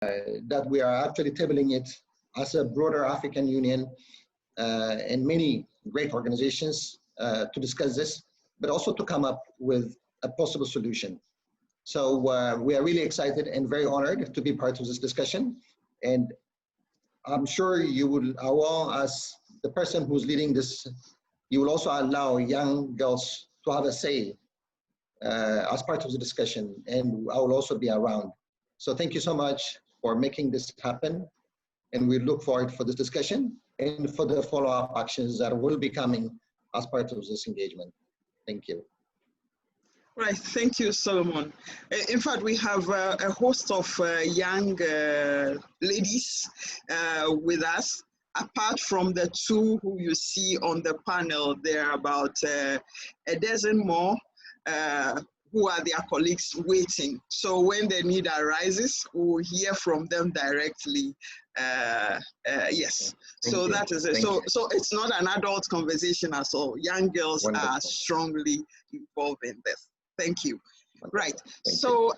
that we are actually tabling it as a broader African Union and many great organizations to discuss this, but also to come up with a possible solution. So we are really excited and very honored to be part of this discussion. And I'm sure you will, Awal, as the person who's leading this, you will also allow young girls to have a say as part of the discussion, and I will also be around. So thank you so much for making this happen, and we look forward for this discussion and for the follow-up actions that will be coming as part of this engagement. Thank you. Right, thank you, Solomon. In fact, we have a host of young ladies with us. Apart from the two who you see on the panel, there are about a dozen more who are their colleagues waiting. So when the need arises, we'll hear from them directly. Yes, so that is it. So it's not an adult conversation at all. Young girls are strongly involved in this. Thank you. Right. So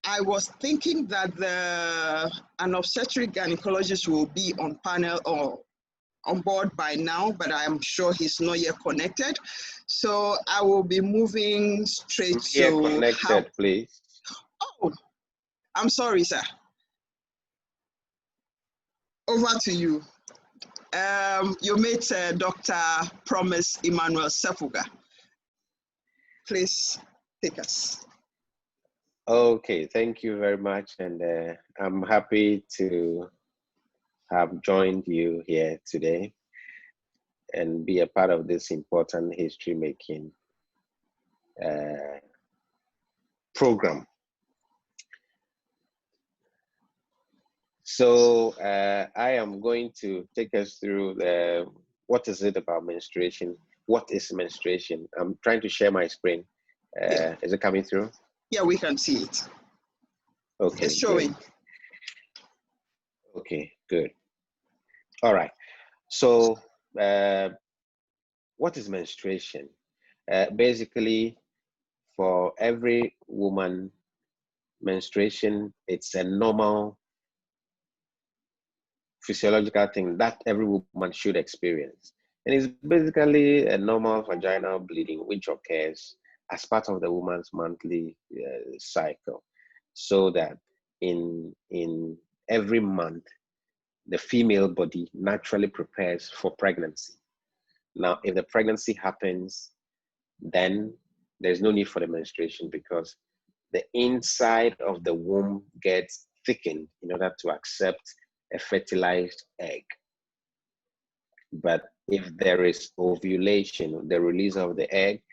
I was thinking that an obstetric gynecologist will be on panel or on board by now, but I'm sure he's not yet connected. So I will be moving straight to connected, please. Oh, I'm sorry, sir. Over to you. You made Dr. Promise Emmanuel Sefuga. Please take us. Okay, thank you very much. And I'm happy to have joined you here today and be a part of this important history-making program. So I am going to take us through what is it about menstruation? What is menstruation? I'm trying to share my screen. Is it coming through? Yeah, we can see it. Okay. It's showing. Good. Okay, good. All right. So what is menstruation? Basically, for every woman, menstruation, it's a normal physiological thing that every woman should experience. And it's basically a normal vaginal bleeding which occurs as part of the woman's monthly cycle, so that in every month, the female body naturally prepares for pregnancy. Now, if the pregnancy happens, then there's no need for the menstruation because the inside of the womb gets thickened in order to accept a fertilized egg. But if there is ovulation, the release of the egg,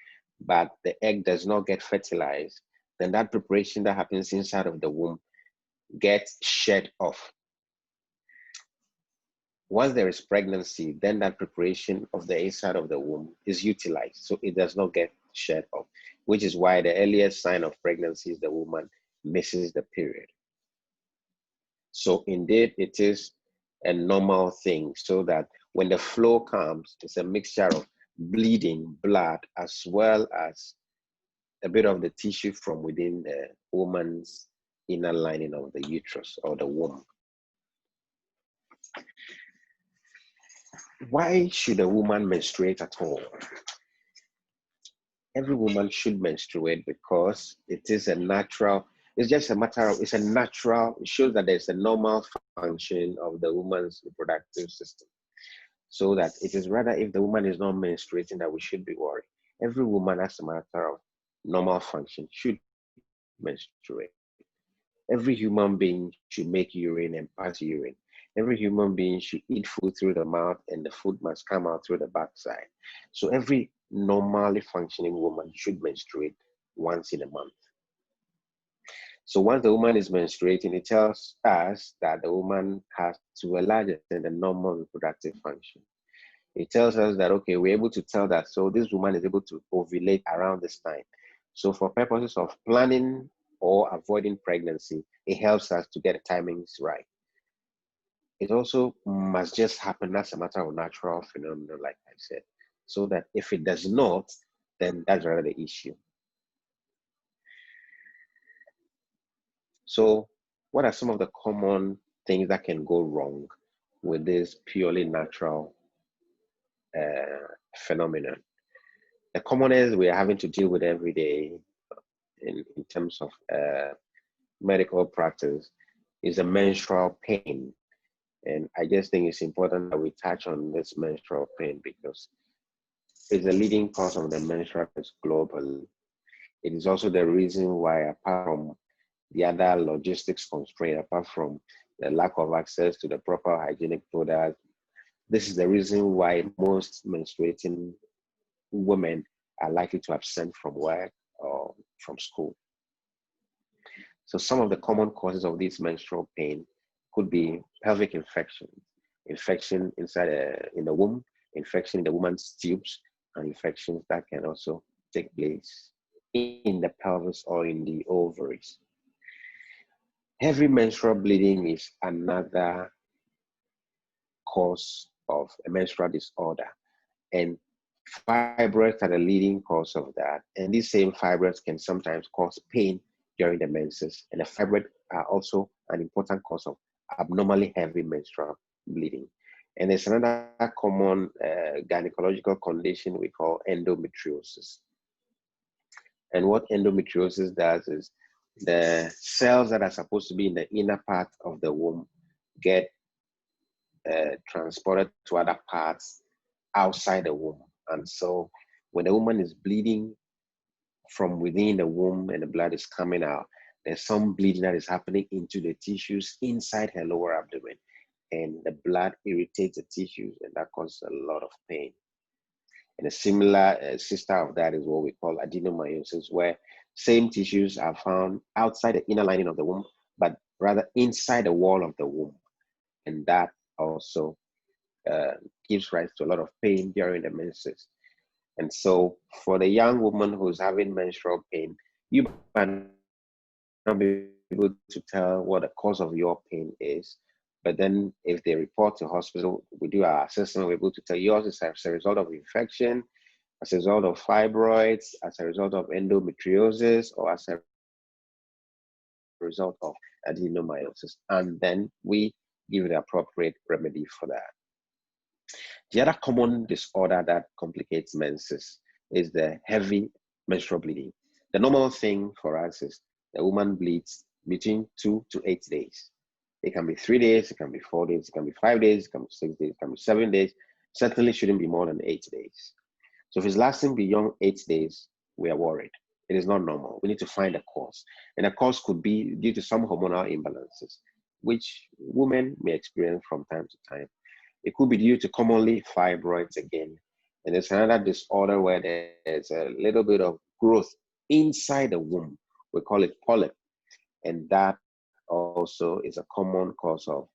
but the egg does not get fertilized, then that preparation that happens inside of the womb gets shed off. Once there is pregnancy, then that preparation of the inside of the womb is utilized, so it does not get shed off, which is why the earliest sign of pregnancy is the woman misses the period. So indeed, it is a normal thing, so that when the flow comes, it's a mixture of bleeding, blood, as well as a bit of the tissue from within the woman's inner lining of the uterus or the womb. Why should a woman menstruate at all? Every woman should menstruate because it is a natural, it's just a matter of, it's a natural, it shows that there's a normal function of the woman's reproductive system. So that it is rather if the woman is not menstruating that we should be worried. Every woman, as a matter of normal function, should menstruate. Every human being should make urine and pass urine. Every human being should eat food through the mouth and the food must come out through the backside. So every normally functioning woman should menstruate once in a month. So once the woman is menstruating, it tells us that the woman has, to a large extent, a normal reproductive function. It tells us that, okay, we're able to tell that, so this woman is able to ovulate around this time. So for purposes of planning or avoiding pregnancy, it helps us to get the timings right. It also must just happen as a matter of natural phenomenon, like I said, so that if it does not, then that's rather the issue. So what are some of the common things that can go wrong with this purely natural phenomenon? The commonest we are having to deal with every day in terms of medical practice is the menstrual pain. And I just think it's important that we touch on this menstrual pain because it's the leading cause of the menstrual illness globally. It is also the reason why, apart from the other logistics constraint, apart from the lack of access to the proper hygienic product, this is the reason why most menstruating women are likely to absent from work or from school. So some of the common causes of this menstrual pain could be pelvic infection, infection inside in the womb, infection in the woman's tubes, and infections that can also take place in the pelvis or in the ovaries. Heavy menstrual bleeding is another cause of a menstrual disorder, and fibroids are the leading cause of that. And these same fibroids can sometimes cause pain during the menses, and the fibroids are also an important cause of abnormally heavy menstrual bleeding. And there's another common gynecological condition we call endometriosis. And what endometriosis does is the cells that are supposed to be in the inner part of the womb get transported to other parts outside the womb. And so when the woman is bleeding from within the womb and the blood is coming out, there's some bleeding that is happening into the tissues inside her lower abdomen. And the blood irritates the tissues, and that causes a lot of pain. And a similar sister of that is what we call adenomyosis, where same tissues are found outside the inner lining of the womb, but rather inside the wall of the womb. And that also gives rise to a lot of pain during the menses. And so for the young woman who's having menstrual pain, you might not be able to tell what the cause of your pain is. But then if they report to hospital, we do our assessment, we're able to tell yours is as a result of infection, as a result of fibroids, as a result of endometriosis, or as a result of adenomyosis. And then we give the appropriate remedy for that. The other common disorder that complicates menses is the heavy menstrual bleeding. The normal thing for us is the woman bleeds between 2 to 8 days. It can be 3 days, it can be 4 days, it can be 5 days, it can be 6 days, it can be 7 days. Certainly shouldn't be more than 8 days. So if it's lasting beyond 8 days, we are worried. It is not normal. We need to find a cause. And the cause could be due to some hormonal imbalances, which women may experience from time to time. It could be due to commonly fibroids again. And there's another disorder where there's a little bit of growth inside the womb. We call it polyp. And that also is a common cause of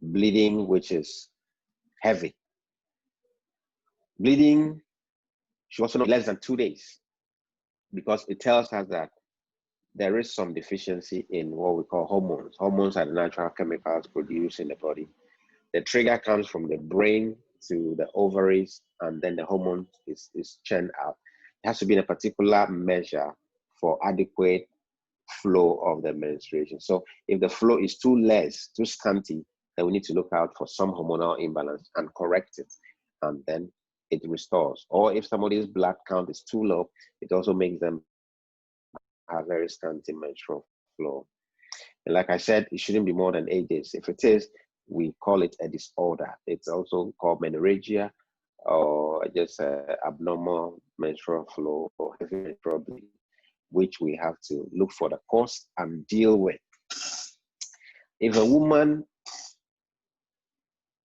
bleeding, which is heavy. Bleeding should also not be less than 2 days, because it tells us that there is some deficiency in what we call hormones. Hormones are the natural chemicals produced in the body. The trigger comes from the brain to the ovaries, and then the hormone is churned out. It has to be in a particular measure for adequate flow of the menstruation. So if the flow is too less, too scanty, then we need to look out for some hormonal imbalance and correct it, and then it restores. Or if somebody's blood count is too low, it also makes them have very scanty menstrual flow. And like I said, it shouldn't be more than 8 days. If it is, we call it a disorder. It's also called menorrhagia, or just abnormal menstrual flow or heavy menstrual bleeding, which we have to look for the cause and deal with. If a woman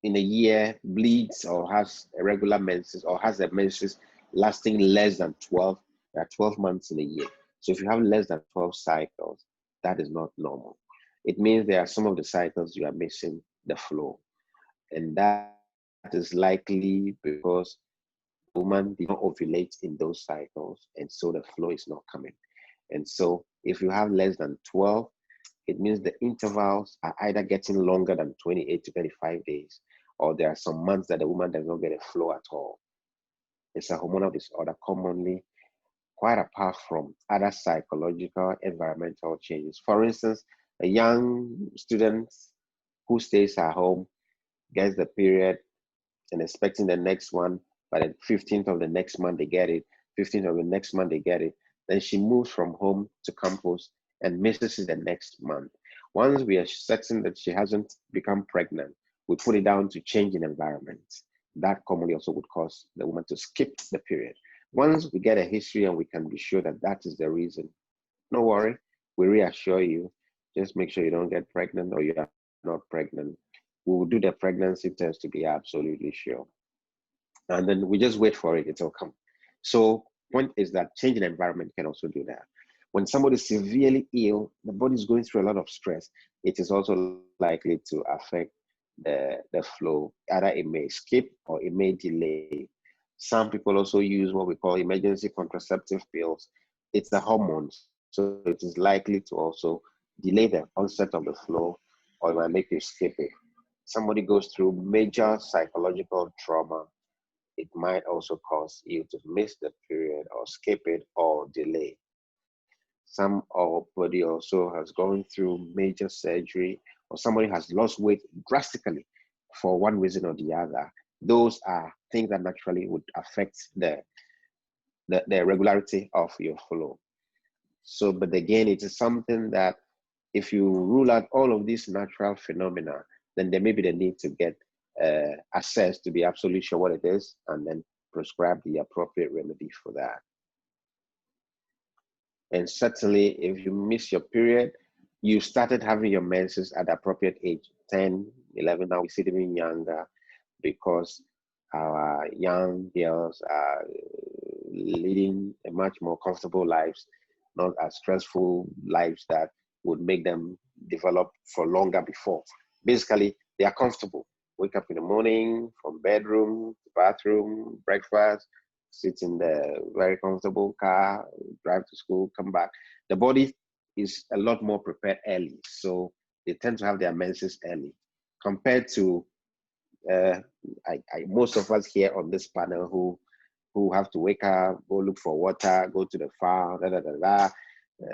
in a year bleeds or has irregular menses or has a menses lasting less than 12, there are 12 months in a year. So if you have less than 12 cycles, that is not normal. It means there are some of the cycles you are missing the flow. And that is likely because the woman did not ovulate in those cycles, and so the flow is not coming. And so if you have less than 12, it means the intervals are either getting longer than 28 to 35 days, or there are some months that the woman does not get a flow at all. It's a hormonal disorder commonly, quite apart from other psychological, environmental changes. For instance, A young student who stays at home gets the period and expecting the next one, by the 15th of the next month they get it, 15th of the next month they get it. Then she moves from home to campus and misses it the next month. Once we are certain that she hasn't become pregnant, we put it down to change in environment. That commonly also would cause the woman to skip the period. Once we get a history and we can be sure that that is the reason, no worry, we reassure you. Just make sure you don't get pregnant or you are not pregnant. We will do the pregnancy test to be absolutely sure. And then we just wait for it, it'll come. So point is that changing environment can also do that. When somebody is severely ill, the body is going through a lot of stress, it is also likely to affect the flow. Either it may skip or it may delay. Some people also use what we call emergency contraceptive pills. It's the hormones, so it is likely to also delay the onset of the flow, or it might make you skip it. Somebody goes through major psychological trauma, it might also cause you to miss the period or skip it or delay. Somebody also has gone through major surgery, or somebody has lost weight drastically for one reason or the other. Those are things that naturally would affect the regularity of your flow. So, but again, it is something that if you rule out all of these natural phenomena, then there may be the need to get assessed to be absolutely sure what it is, and then prescribe the appropriate remedy for that. And certainly, if you miss your period, you started having your menses at the appropriate age, 10, 11, now we see them even younger, because our young girls are leading a much more comfortable lives, not as stressful lives that would make them develop for longer before. Basically, they are comfortable. Wake up in the morning, from bedroom to bathroom, breakfast, sit in the very comfortable car, drive to school, come back. The body is a lot more prepared early, so they tend to have their menses early compared to most of us here on this panel who have to wake up, go look for water, go to the farm,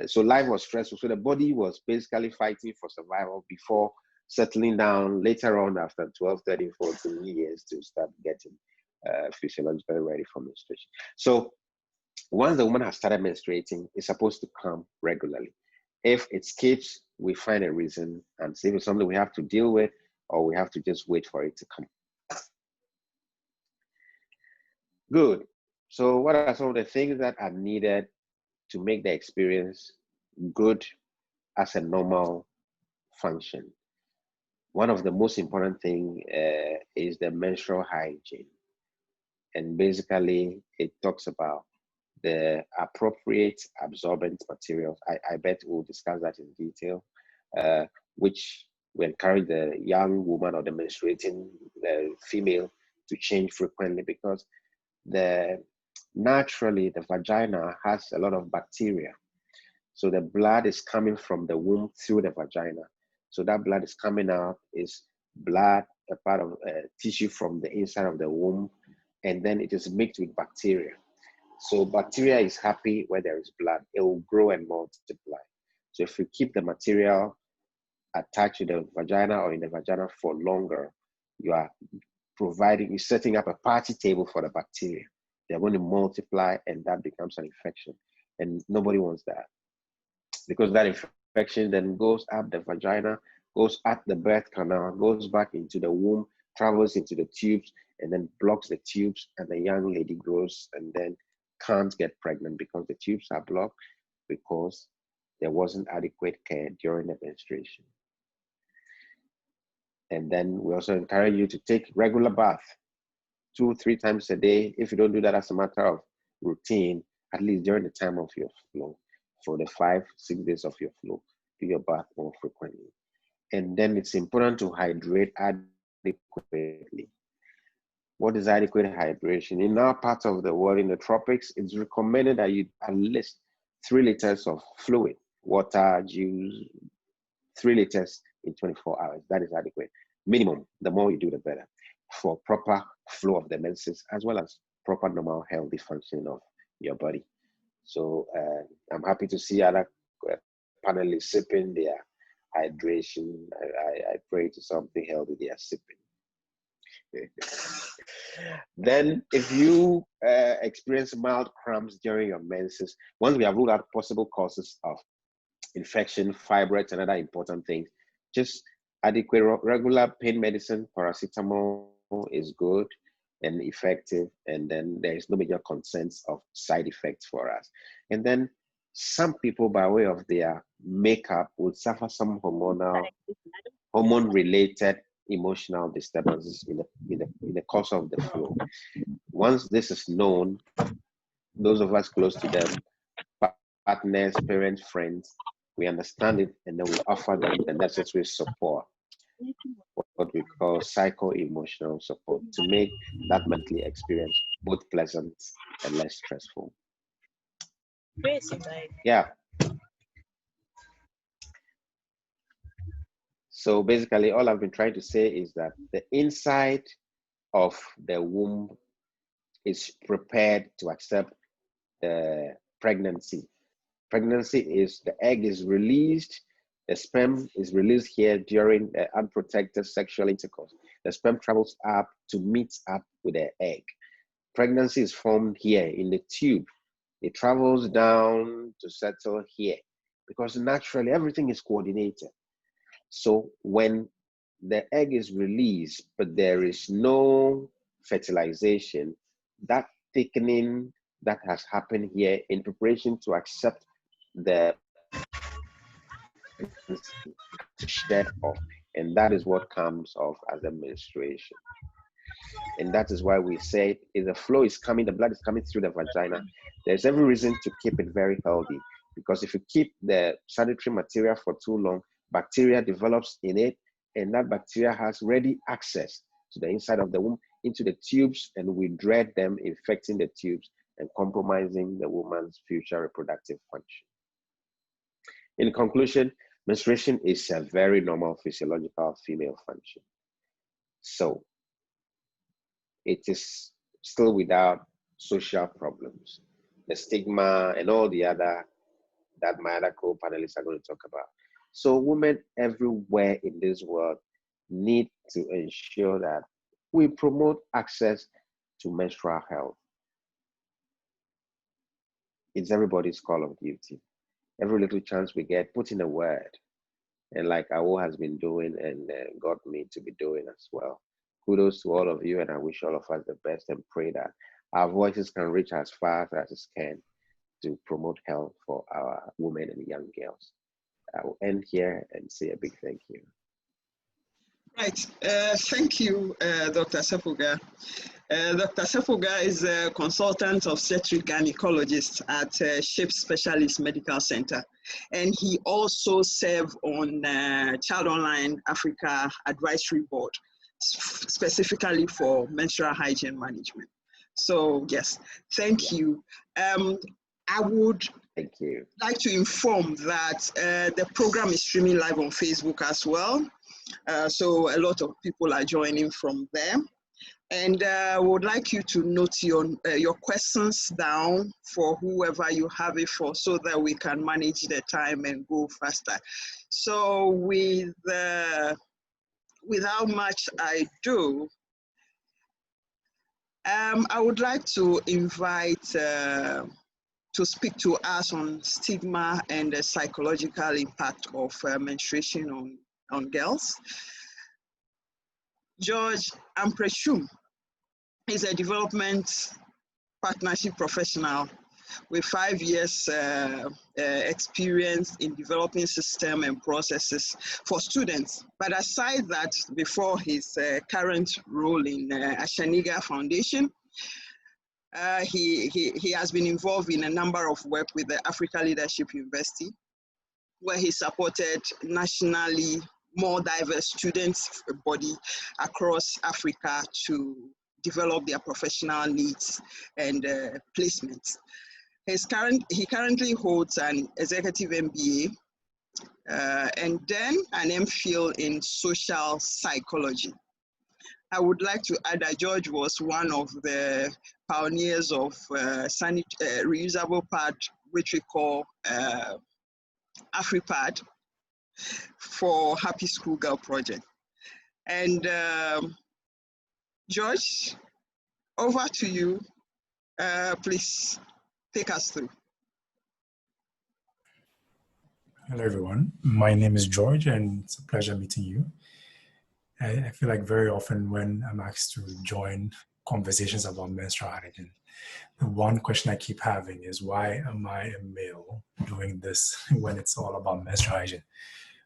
so life was stressful. So the body was basically fighting for survival before settling down later on after 12, 13, 14 years to start getting physiologically ready for menstruation. So once the woman has started menstruating, it's supposed to come regularly. If it skips, we find a reason and see if it's something we have to deal with, or we have to just wait for it to come. Good. So what are some of the things that are needed to make the experience good as a normal function? One of the most important things is the menstrual hygiene. And basically, it talks about the appropriate absorbent materials. I bet we'll discuss that in detail, which we encourage the young woman or the menstruating female to change frequently, because naturally the vagina has a lot of bacteria. So the blood is coming from the womb through the vagina. So that blood is coming out, is blood, a part of tissue from the inside of the womb, and then it is mixed with bacteria. So bacteria is happy where there is blood. It will grow and multiply. So if you keep the material attached to the vagina or in the vagina for longer, you are setting up a party table for the bacteria. They're going to multiply, and that becomes an infection. And nobody wants that, because that infection then goes up the vagina, goes up the birth canal, goes back into the womb, travels into the tubes, and then blocks the tubes, and the young lady grows and then can't get pregnant because the tubes are blocked, because there wasn't adequate care during the menstruation. And then we also encourage you to take regular bath, 2-3 times a day. If you don't do that as a matter of routine, at least during the time of your flow, for the 5-6 days of your flow, do your bath more frequently. And then it's important to hydrate adequately. What is adequate hydration? In our part of the world, in the tropics, it's recommended that you at least 3 liters of fluid, water, juice, 3 liters in 24 hours. That is adequate. Minimum. The more you do, the better, for proper flow of the menses, as well as proper normal healthy functioning of your body. So I'm happy to see other panelists sipping their hydration. I pray to something healthy they are sipping. Then, if you experience mild cramps during your menses, once we have ruled out possible causes of infection, fibroids, and other important things, just adequate regular pain medicine, paracetamol is good and effective, and then there is no major concerns of side effects for us. And then some people, by way of their makeup, would suffer some hormone-related emotional disturbances in the course of the flow. Once this is known, those of us close to them, partners, parents, friends, we understand it, and then we offer them the necessary support, what we call psycho-emotional support, to make that monthly experience both pleasant and less stressful. Yeah. So basically, all I've been trying to say is that the inside of the womb is prepared to accept the pregnancy. Pregnancy is the egg is released, the sperm is released here during the unprotected sexual intercourse. The sperm travels up to meet up with the egg. Pregnancy is formed here in the tube. It travels down to settle here because naturally everything is coordinated. So when the egg is released, but there is no fertilization, that thickening that has happened here in preparation to accept the shed off, and that is what comes off as a menstruation. And that is why we say if the flow is coming, the blood is coming through the vagina, there's every reason to keep it very healthy, because if you keep the sanitary material for too long, bacteria develops in it, and that bacteria has ready access to the inside of the womb, into the tubes, and we dread them infecting the tubes and compromising the woman's future reproductive function. In conclusion, menstruation is a very normal physiological female function. So it is still without social problems, the stigma and all the other that my other co-panelists are going to talk about. So women everywhere in this world need to ensure that we promote access to menstrual health. It's everybody's call of duty. Every little chance we get, put in a word. And like Awo has been doing and got me to be doing as well. Kudos to all of you, and I wish all of us the best, and pray that our voices can reach as far as it can to promote health for our women and young girls. I will end here and say a big thank you. Right, thank you, Dr. Sefuga. Dr. Sefuga is a consultant obstetric gynecologist at SHIP Specialist Medical Center, and he also served on Child Online Africa Advisory Board, specifically for menstrual hygiene management. So yes, thank you. I would like to inform that the program is streaming live on Facebook as well. So a lot of people are joining from there. And I would like you to note your questions down for whoever you have it for, so that we can manage the time and go faster. So without much ado, I would like to invite to speak to us on stigma and the psychological impact of menstruation on girls. George Ampreshum is a development partnership professional with 5 years experience in developing systems and processes for students. But aside that, before his current role in Ashaniga Foundation, he has been involved in a number of work with the Africa Leadership University, where he supported nationally more diverse students body across Africa to develop their professional needs and placements. He currently holds an executive MBA and then an MPhil in social psychology. I would like to add that George was one of the pioneers of reusable pad, which we call AfriPad, for Happy Schoolgirl Project. And George, over to you. Please take us through. Hello, everyone. My name is George, and it's a pleasure meeting you. I feel like very often when I'm asked to join conversations about menstrual hygiene, the one question I keep having is, why am I a male doing this when it's all about menstrual hygiene?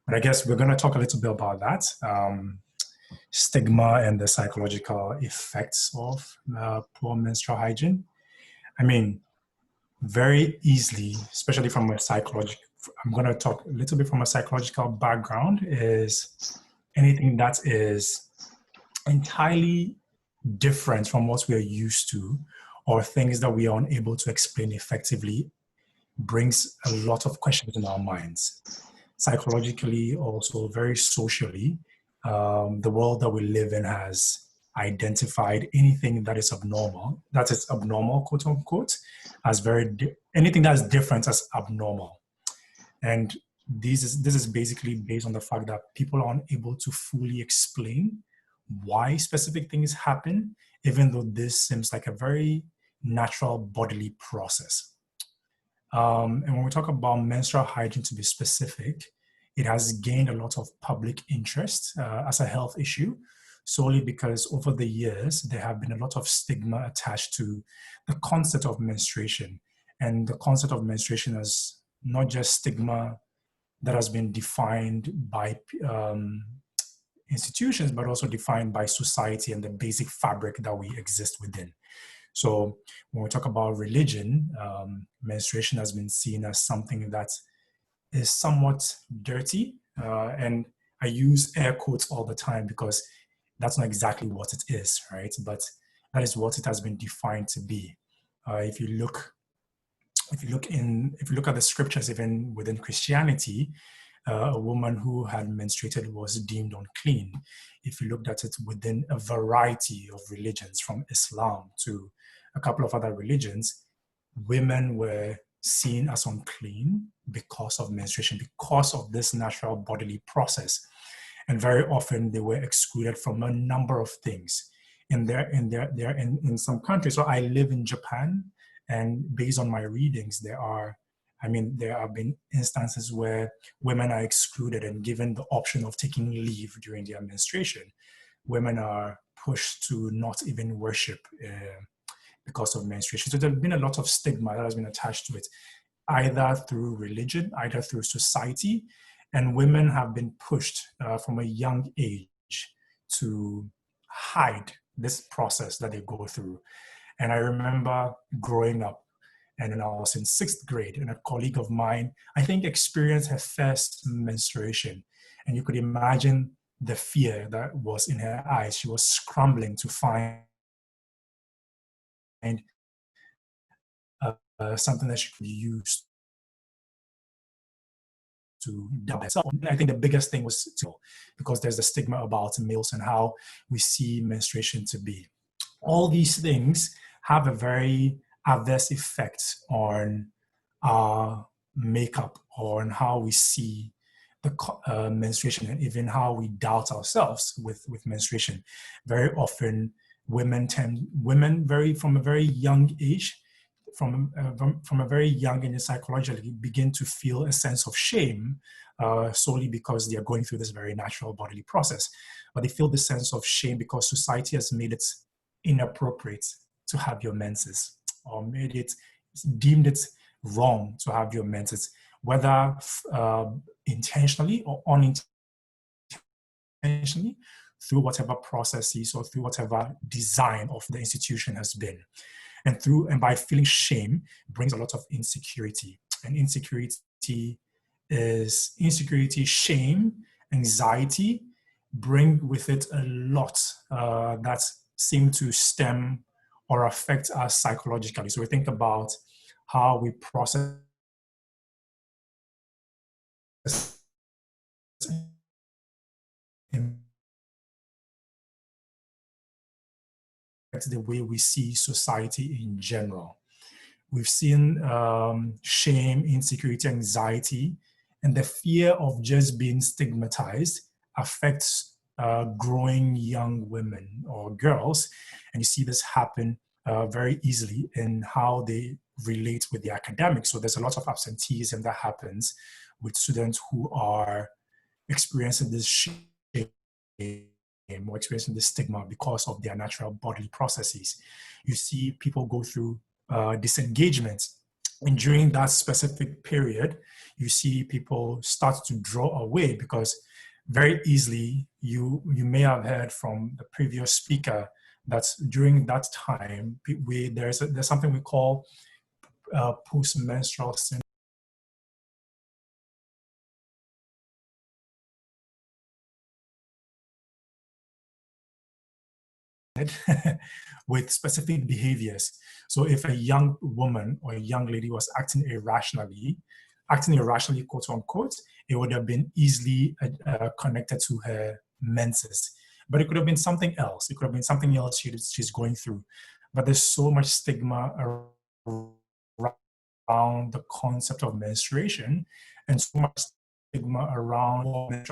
But I guess we're going to talk a little bit about that. Stigma and the psychological effects of poor menstrual hygiene. I mean, very easily, especially from a psychological, I'm going to talk a little bit from a psychological background, is anything that is entirely different from what we are used to, or things that we are unable to explain effectively, brings a lot of questions in our minds. Psychologically, also very socially, the world that we live in has identified anything that is abnormal, quote unquote, as anything that is different as abnormal. And this is basically based on the fact that people are unable to fully explain why specific things happen, even though this seems like a very natural bodily process. And when we talk about menstrual hygiene, to be specific, it has gained a lot of public interest as a health issue, solely because over the years, there have been a lot of stigma attached to the concept of menstruation. And the concept of menstruation is not just stigma that has been defined by institutions, but also defined by society and the basic fabric that we exist within. So when we talk about religion, menstruation has been seen as something that is somewhat dirty. And I use air quotes all the time because that's not exactly what it is, right? But that is what it has been defined to be. If you look at the scriptures, even within Christianity, a woman who had menstruated was deemed unclean. If you looked at it within a variety of religions, from Islam to a couple of other religions, women were seen as unclean because of menstruation, because of this natural bodily process. And very often they were excluded from a number of things. In some countries, so I live in Japan, and based on my readings, there have been instances where women are excluded and given the option of taking leave during their menstruation. Women are pushed to not even worship because of menstruation. So there's been a lot of stigma that has been attached to it, either through religion, either through society, and women have been pushed from a young age to hide this process that they go through. And I remember growing up, and when I was in 6th grade, and a colleague of mine, I think, experienced her first menstruation. And you could imagine the fear that was in her eyes. She was scrambling to find something that she could use to double. So I think the biggest thing was because there's the stigma about males and how we see menstruation to be. All these things have a very adverse effect on our makeup or on how we see the menstruation, and even how we doubt ourselves with menstruation. Very often, women from a very young age, from a very young age, psychologically begin to feel a sense of shame solely because they are going through this very natural bodily process. But they feel this sense of shame because society has made it inappropriate to have your menses, or deemed it wrong to have your menses, whether intentionally or unintentionally, through whatever processes or through whatever design of the institution has been. And by feeling shame brings a lot of insecurity. And insecurity, shame, anxiety bring with it a lot that seem to stem or affect us psychologically. So we think about how we process the way we see society in general. We've seen shame, insecurity, anxiety And the fear of just being stigmatized affects growing young women or girls. And you see this happen very easily in how they relate with the academics. So there's a lot of absenteeism that happens with students who are experiencing this shame or experiencing this stigma because of their natural bodily processes. You see people go through disengagement. And during that specific period, you see people start to draw away because very easily, you may have heard from the previous speaker that during that time, there's something we call post-menstrual syndrome. With specific behaviors. So if a young woman or a young lady was acting irrationally, quote unquote, it would have been easily connected to her menses. But it could have been something else. It could have been something else she's going through. But there's so much stigma around the concept of menstruation and so much stigma around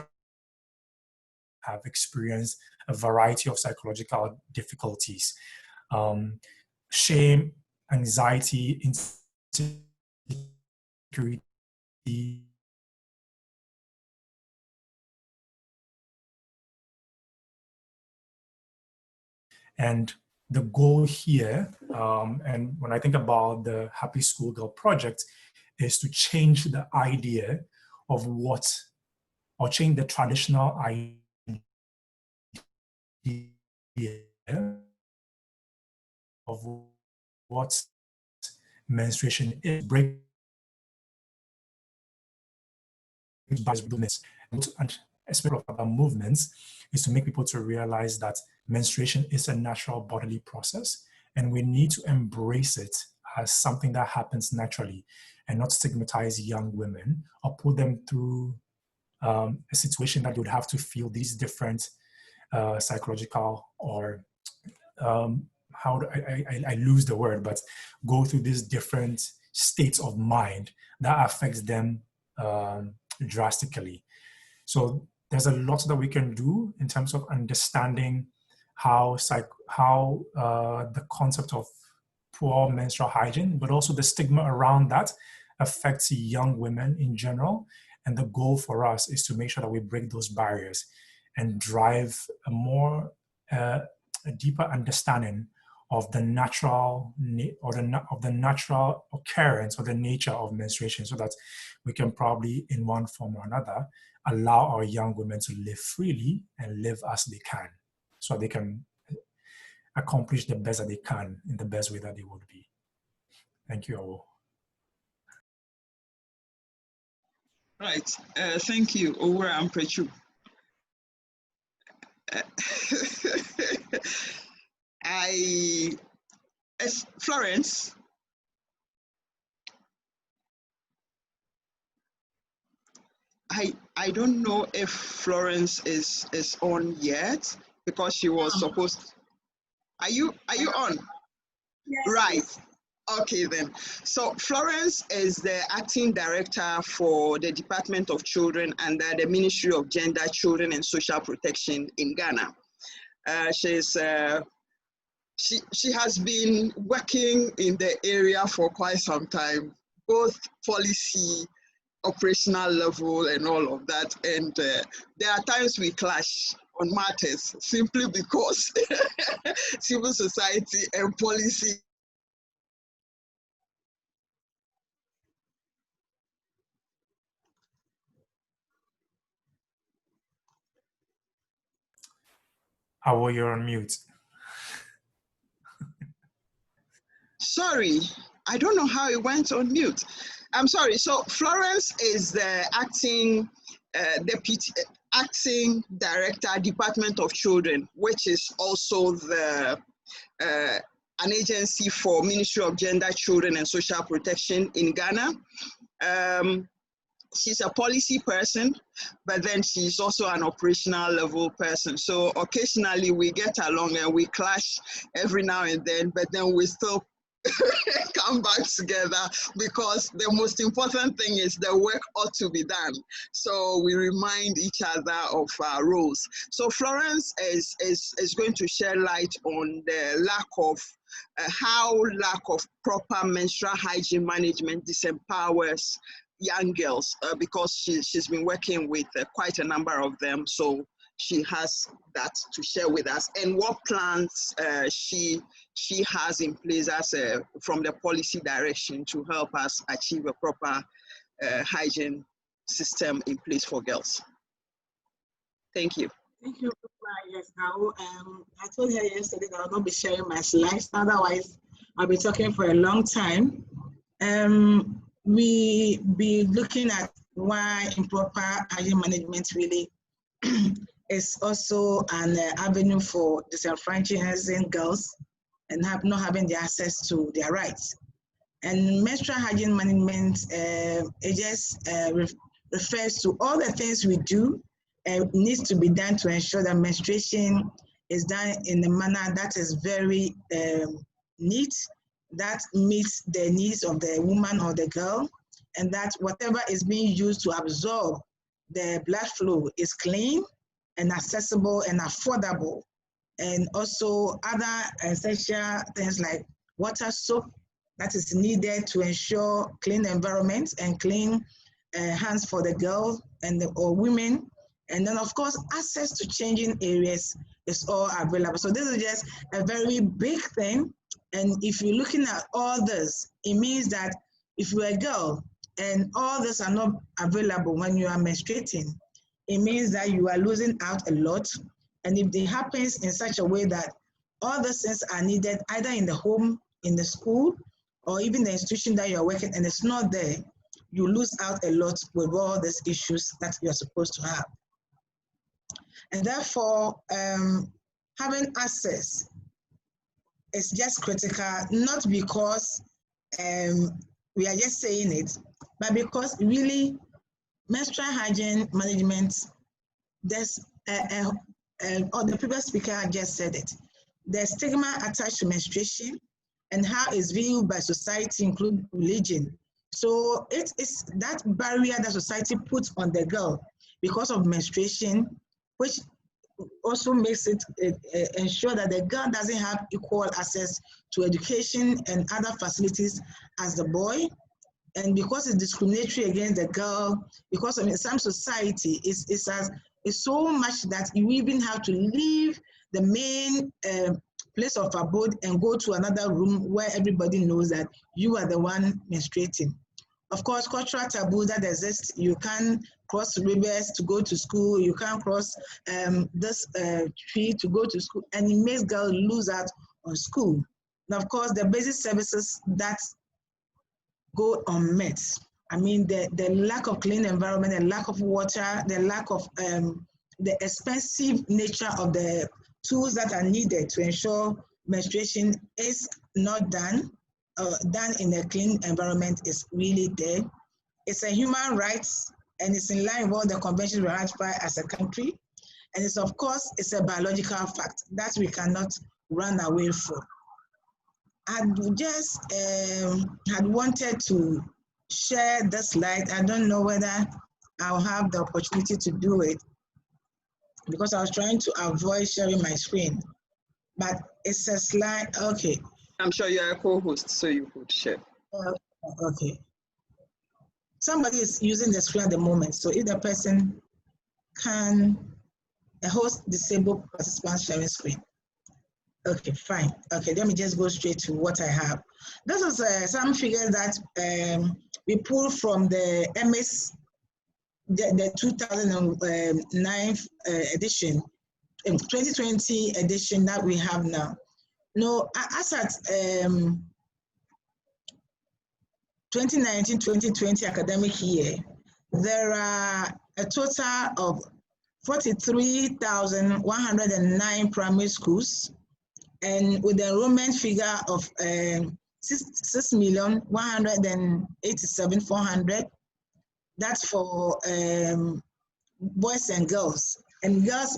have experienced a variety of psychological difficulties. Shame, anxiety, insecurity, and the goal here, and when I think about the Happy Schoolgirl project, is to change the idea of what, or change the traditional idea of what menstruation is, break movements, and especially of other movements, is to make people to realize that menstruation is a natural bodily process, and we need to embrace it as something that happens naturally, and not stigmatize young women or put them through a situation that they would have to feel these different psychological or I lose the word, but go through these different states of mind that affects them drastically. So there's a lot that we can do in terms of understanding how the concept of poor menstrual hygiene, but also the stigma around that affects young women in general. And the goal for us is to make sure that we break those barriers and drive a more a deeper understanding of the natural natural occurrence or the nature of menstruation, so that we can probably, in one form or another, allow our young women to live freely and live as they can, so they can accomplish the best that they can in the best way that they would be. Thank you all. Right. Thank you, Owura and Prechu. Florence. I don't know if Florence is on yet, because she was supposed. Are you on? Yes. Right. Okay then. So Florence is the acting director for the Department of Children under the Ministry of Gender, Children and Social Protection in Ghana. She has been working in the area for quite some time, both policy, operational level and all of that. And there are times we clash on matters simply because civil society and policy You're on mute. Sorry, I don't know how it went on mute. I'm sorry. So Florence is the acting deputy, acting director, Department of Children, which is also the an agency for Ministry of Gender, Children and Social Protection in Ghana. She's a policy person, but then she's also an operational level person. So occasionally we get along and we clash every now and then, but then we still come back together, because the most important thing is the work ought to be done. So we remind each other of our roles. So Florence is going to shed light on the lack of how lack of proper menstrual hygiene management disempowers young girls, because she's been working with quite a number of them. So she has that to share with us, and what plans she has in place as from the policy direction to help us achieve a proper hygiene system in place for girls. Thank you. Thank you. Yes, now I told her yesterday that I will not be sharing my slides. Otherwise, I'll be talking for a long time. We be looking at why improper hygiene management really is also an avenue for disenfranchising girls and not having the access to their rights. And menstrual hygiene management, it just refers to all the things we do needs to be done to ensure that menstruation is done in a manner that is very neat, that meets the needs of the woman or the girl, and that whatever is being used to absorb the blood flow is clean and accessible and affordable. And also other essential things like water, soap that is needed to ensure clean environment and clean hands for the girl and or women. And then of course, access to changing areas is all available. So this is just a very big thing. And if you're looking at all this, it means that if you're a girl and all this are not available when you are menstruating, it means that you are losing out a lot. And if it happens in such a way that all the things are needed either in the home, in the school, or even the institution that you're working and it's not there, you lose out a lot with all these issues that you're supposed to have. And therefore, having access is just critical, not because we are just saying it, but because really menstrual hygiene management, there's the previous speaker just said it, the stigma attached to menstruation and how it's viewed by society, including religion. So it is that barrier that society puts on the girl because of menstruation, which also makes it ensure that the girl doesn't have equal access to education and other facilities as the boy. And because it's discriminatory against the girl, because in some society, it's so much that you even have to leave the main place of abode and go to another room where everybody knows that you are the one menstruating. Of course, cultural taboo that exists, you can't cross rivers to go to school, you can't cross this tree to go to school, and it makes girls lose out on school. And of course, the basic services that go unmet. I mean, the lack of clean environment, the lack of water, the lack of the expensive nature of the tools that are needed to ensure menstruation is not done in a clean environment is really there. It's a human right, and it's in line with all the conventions we ratify as a country. And it's, of course, it's a biological fact that we cannot run away from. I just had wanted to share this slide. I don't know whether I'll have the opportunity to do it because I was trying to avoid sharing my screen, but it's a slide, okay. I'm sure you're a co-host, so you could share. Okay. Somebody is using the screen at the moment, so if the person can, a host disabled participant sharing screen. Okay, fine. Okay, let me just go straight to what I have. This is some figures that we pulled from the MS, the 2009 edition, 2020 edition that we have now. No, as at 2019-2020 academic year, there are a total of 43,109 primary schools, and with the enrollment figure of 6,187,400. That's for boys and girls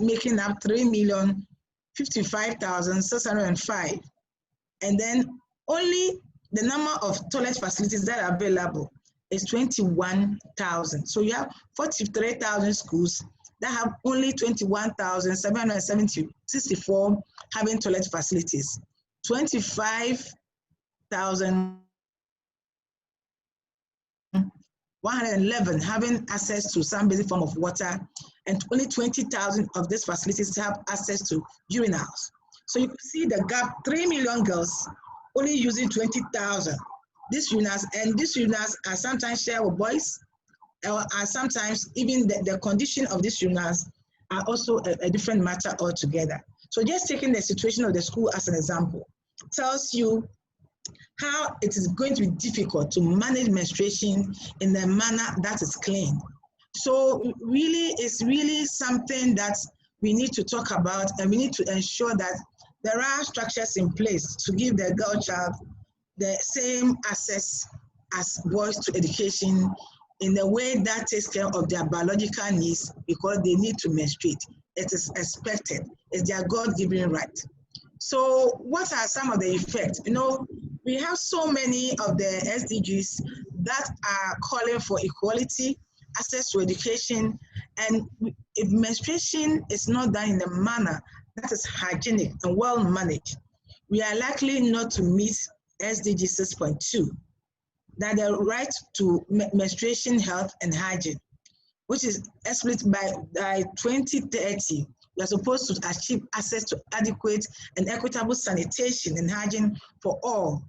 making up 3,055,605. And then only the number of toilet facilities that are available is 21,000. So you have 43,000 schools that have only 21,764 having toilet facilities, 25,111 having access to some basic form of water, and only 20,000 of these facilities have access to urinals. So you can see the gap, 3 million girls only using 20,000. These urinals, and these urinals are sometimes shared with boys, or are sometimes even the condition of these urinals are also a different matter altogether. So just taking the situation of the school as an example tells you how it is going to be difficult to manage menstruation in a manner that is clean. So really, it's really something that we need to talk about, and we need to ensure that there are structures in place to give the girl child the same access as boys to education in a way that takes care of their biological needs, because they need to menstruate. It is expected. It's their God-given right. So what are some of the effects? You know, we have so many of the SDGs that are calling for equality, access to education, and if menstruation is not done in a manner that is hygienic and well managed, we are likely not to meet SDG 6.2, that the right to menstruation health and hygiene, which is explicit by 2030, we are supposed to achieve access to adequate and equitable sanitation and hygiene for all,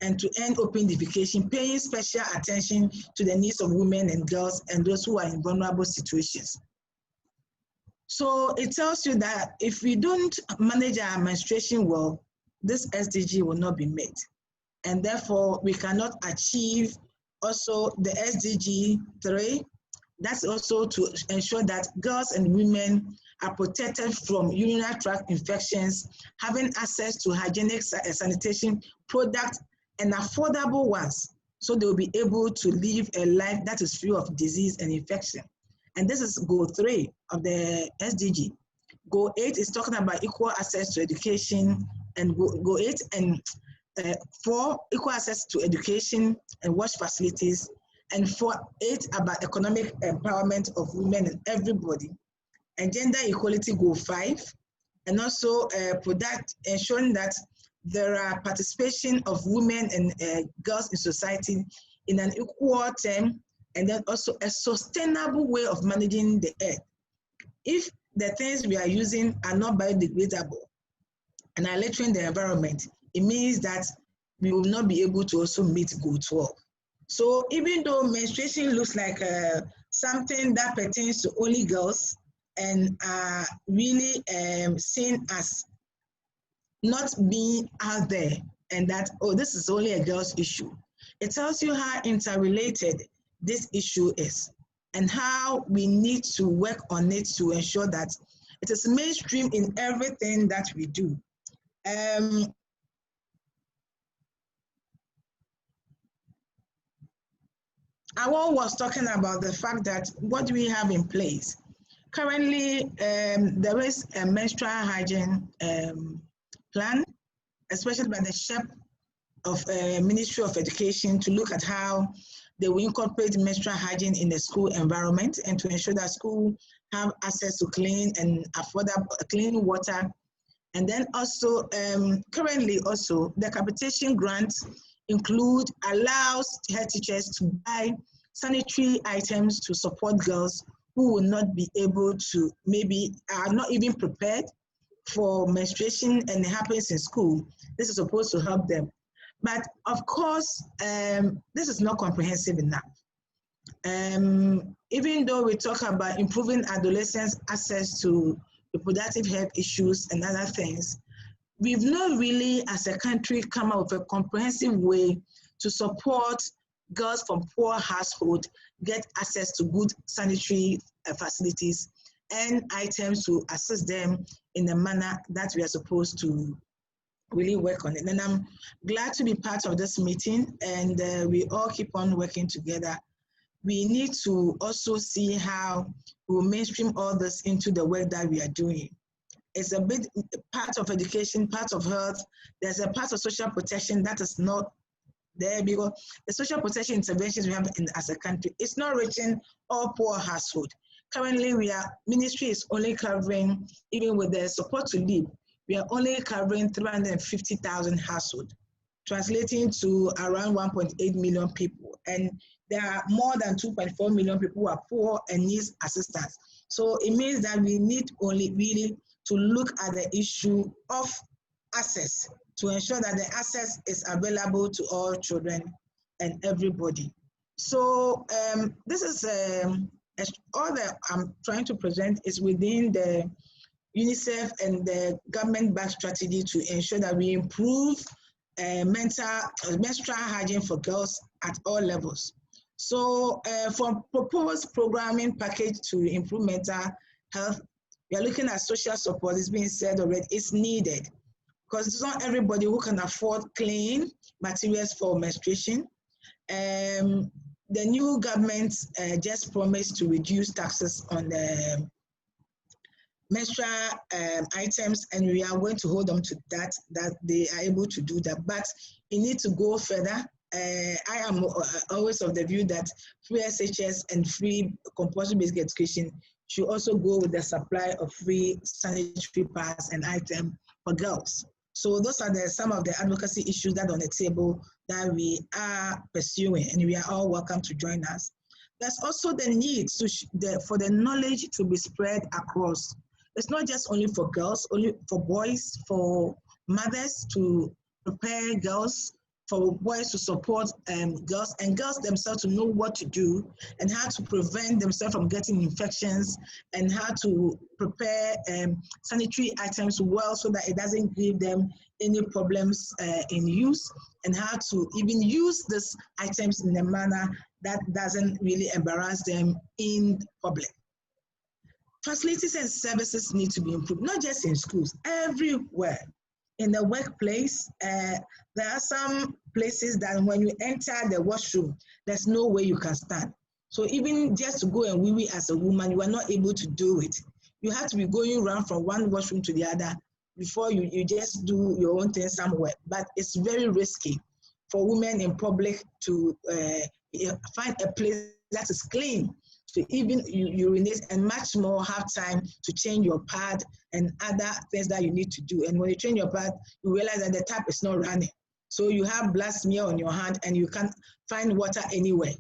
and to end open defecation, paying special attention to the needs of women and girls and those who are in vulnerable situations. So it tells you that if we don't manage our menstruation well, this SDG will not be met. And therefore, we cannot achieve also the SDG 3. That's also to ensure that girls and women are protected from urinary tract infections, having access to hygienic sanitation products and affordable ones, so they will be able to live a life that is free of disease and infection. And this is goal 3 of the SDG. Goal 8 is talking about equal access to education, and goal 8 and 4, equal access to education and wash facilities, and 8 about economic empowerment of women and everybody, and gender equality goal 5, and also ensuring that there are participation of women and girls in society in an equal term, and then also a sustainable way of managing the earth. If the things we are using are not biodegradable and are littering the environment, it means that we will not be able to also meet goal 12. So even though menstruation looks like something that pertains to only girls and are really seen as not being out there, and that, oh, this is only a girl's issue, it tells you how interrelated this issue is and how we need to work on it to ensure that it is mainstream in everything that we do. Awo was talking about the fact that what do we have in place? Currently, there is a menstrual hygiene plan, especially by the chef of Ministry of Education, to look at how they will incorporate menstrual hygiene in the school environment and to ensure that schools have access to clean and affordable clean water. And then also, currently also, the capitation grants allows head teachers to buy sanitary items to support girls who will not be able to, maybe are not even prepared for menstruation and it happens in school. This is supposed to help them. But of course, this is not comprehensive enough. Even though we talk about improving adolescents' access to reproductive health issues and other things, we've not really, as a country, come up with a comprehensive way to support girls from poor households get access to good sanitary facilities and items to assist them in the manner that we are supposed to really work on it. And I'm glad to be part of this meeting, and we all keep on working together. We need to also see how we will mainstream all this into the work that we are doing. It's a bit part of education, part of health. There's a part of social protection that is not there, because the social protection interventions we have as a country, it's not reaching all poor households. Currently, ministry is only covering, even with the support to live, we are only covering 350,000 households, translating to around 1.8 million people. And there are more than 2.4 million people who are poor and need assistance. So it means that we need only really to look at the issue of access, to ensure that the access is available to all children and everybody. So this is all that I'm trying to present is within the UNICEF and the government-backed strategy to ensure that we improve menstrual hygiene for girls at all levels. So for proposed programming package to improve mental health, we are looking at social support. It's being said already, it's needed because it's not everybody who can afford clean materials for menstruation. The new government just promised to reduce taxes on the menstrual items, and we are going to hold them to that they are able to do that. But it needs to go further. I am always of the view that free SHS and free compulsory basic education should also go with the supply of free sanitary pads and items for girls. So those are some of the advocacy issues that are on the table that we are pursuing, and we are all welcome to join us. There's also the need for the knowledge to be spread across. It's not just only for girls, only for boys, for mothers to prepare girls, for boys to support girls, and girls themselves to know what to do and how to prevent themselves from getting infections and how to prepare sanitary items well so that it doesn't give them any problems in use, and how to even use these items in a manner that doesn't really embarrass them in public. Facilities and services need to be improved, not just in schools, everywhere. In the workplace, there are some places that when you enter the washroom, there's no way you can stand. So even just to go and wee-wee as a woman, you are not able to do it. You have to be going around from one washroom to the other before you just do your own thing somewhere. But it's very risky for women in public to find a place that is clean. So even urinate, and much more have time to change your pad and other things that you need to do. And when you change your pad, you realize that the tap is not running. So you have blood smear on your hand and you can't find water anywhere.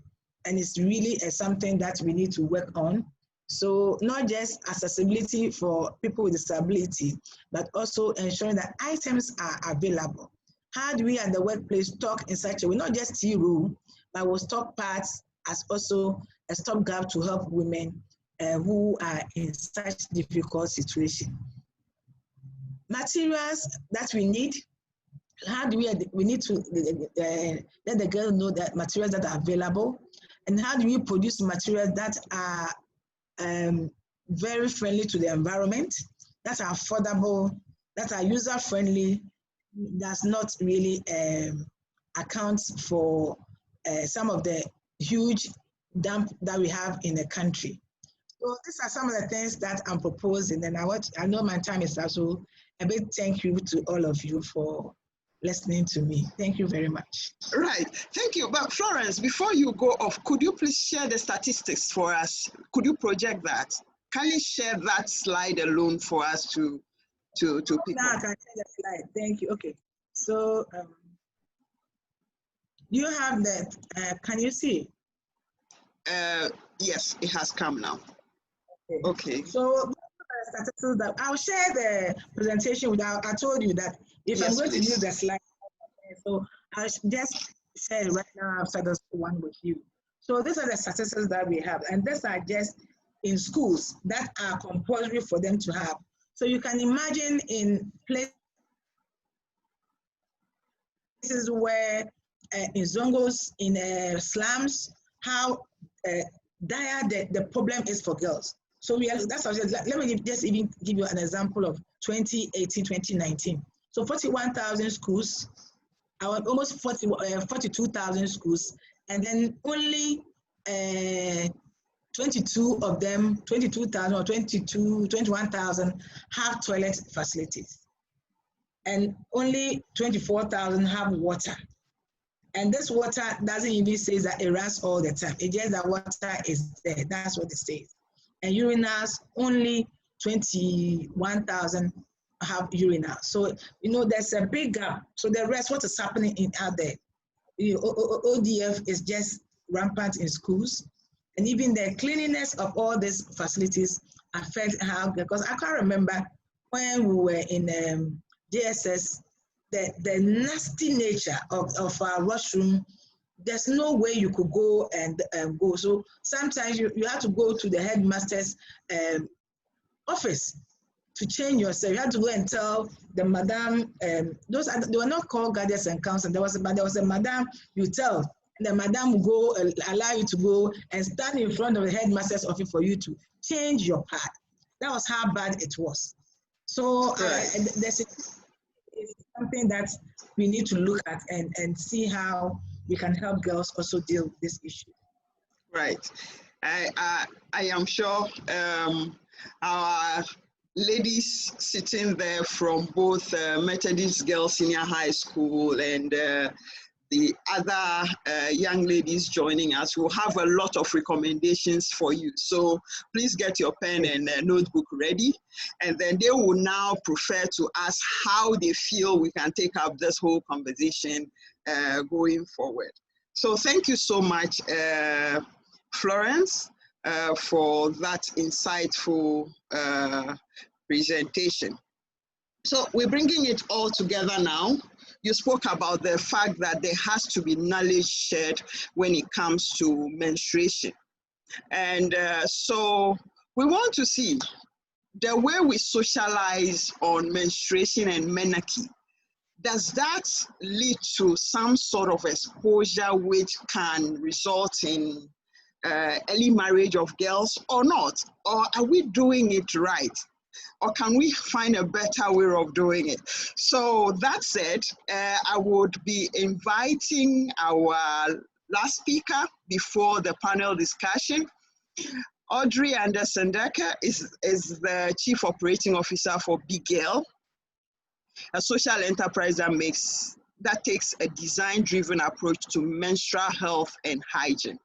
And it's really something that we need to work on. So not just accessibility for people with disability, but also ensuring that items are available. How do we at the workplace stock in such a way, not just tea room, but we'll stock pads as also a stopgap to help women who are in such difficult situation. Materials that we need, how do we need to let the girl know that materials that are available, and how do we produce materials that are very friendly to the environment, that are affordable, that are user-friendly, does not really account for some of the huge dump that we have in the country. So these are some of the things that I'm proposing, and I know my time is up, so a big thank you to all of you for listening to me. Thank you very much. Right, thank you. But Florence, before you go off, could you please share the statistics for us? Could you project that? Can you share that slide alone for us to people? Now I can share the slide. Thank you. Okay. So you have that. Can you see? Yes, it has come now. Okay. So statistics that I'll share the presentation without. I told you that if I'm going to use the slide, so I'll just share it right now after this one with you. So these are the statistics that we have, and these are just in schools that are compulsory for them to have. So you can imagine in places where in Zongos, in slums, how dire the problem is for girls. So that's what, let me just even give you an example of 2018, 2019. So 41,000 schools, almost 42,000 schools, and then only 22 of them, 22,000 or 21,000 have toilet facilities. And only 24,000 have water. And this water doesn't even say that it runs all the time. It just that water is there. That's what it says. And urinals, only 21,000 have urinals. So, you know, there's a big gap. So the rest, what is happening out there? You know, ODF is just rampant in schools. And even the cleanliness of all these facilities affect how, because I can remember when we were in JSS, the nasty nature of our washroom, there's no way you could go and go. So sometimes you have to go to the headmaster's office to change yourself. You have to go and tell the madam, they were not called guardians and counsel. There was a madam you tell, and the madam will go, allow you to go and stand in front of the headmaster's office for you to change your pad. That was how bad it was. So it's something that we need to look at and see how we can help girls also deal with this issue. Right. I am sure our ladies sitting there from both Methodist Girls Senior High School and the other young ladies joining us will have a lot of recommendations for you. So please get your pen and notebook ready. And then they will now prefer to ask how they feel we can take up this whole conversation going forward. So thank you so much, Florence, for that insightful presentation. So we're bringing it all together now. You spoke about the fact that there has to be knowledge shared when it comes to menstruation. And so we want to see the way we socialize on menstruation and menarche. Does that lead to some sort of exposure which can result in early marriage of girls or not? Or are we doing it right? Or can we find a better way of doing it? So that said, I would be inviting our last speaker before the panel discussion. Audrey Anderson-Decker is the Chief Operating Officer for BGirl, a social enterprise that takes a design-driven approach to menstrual health and hygiene.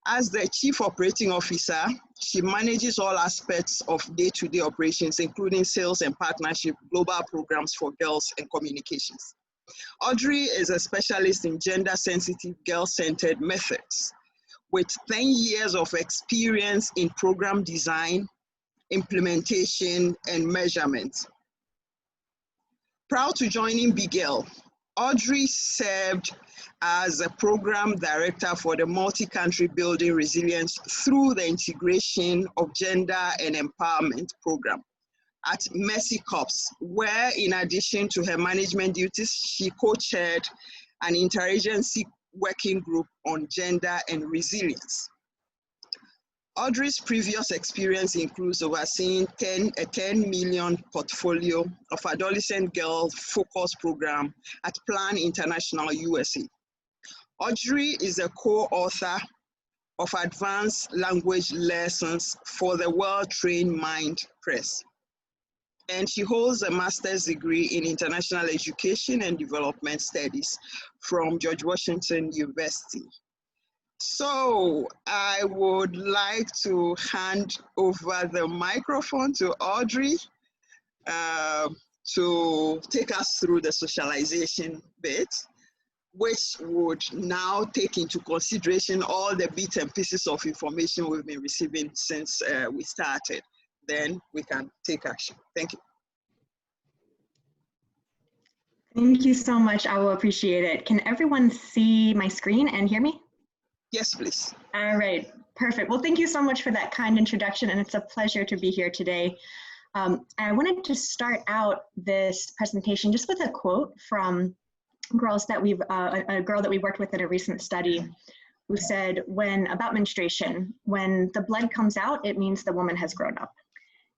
As the Chief Operating Officer, she manages all aspects of day-to-day operations, including sales and partnership, global programs for girls, and communications. Audrey is a specialist in gender-sensitive, girl-centered methods with 10 years of experience in program design, implementation, and measurement. Prior to joining BGirl, Audrey served as a program director for the multi-country building resilience through the integration of gender and empowerment program at Mercy Corps, where in addition to her management duties, she co-chaired an interagency working group on gender and resilience. Audrey's previous experience includes overseeing a 10 million portfolio of adolescent girl focus program at Plan International USA. Audrey is a co-author of Advanced Language Lessons for the Well-Trained Mind Press. And she holds a master's degree in International Education and Development Studies from George Washington University. So I would like to hand over the microphone to Audrey to take us through the socialization bit, which would now take into consideration all the bits and pieces of information we've been receiving since we started. Then we can take action. Thank you. Thank you so much. I will appreciate it. Can everyone see my screen and hear me? Yes, please. All right, perfect. Well, thank you so much for that kind introduction, and it's a pleasure to be here today. I wanted to start out this presentation just with a quote from girls that a girl that we worked with in a recent study who said, about menstruation, when the blood comes out, it means the woman has grown up.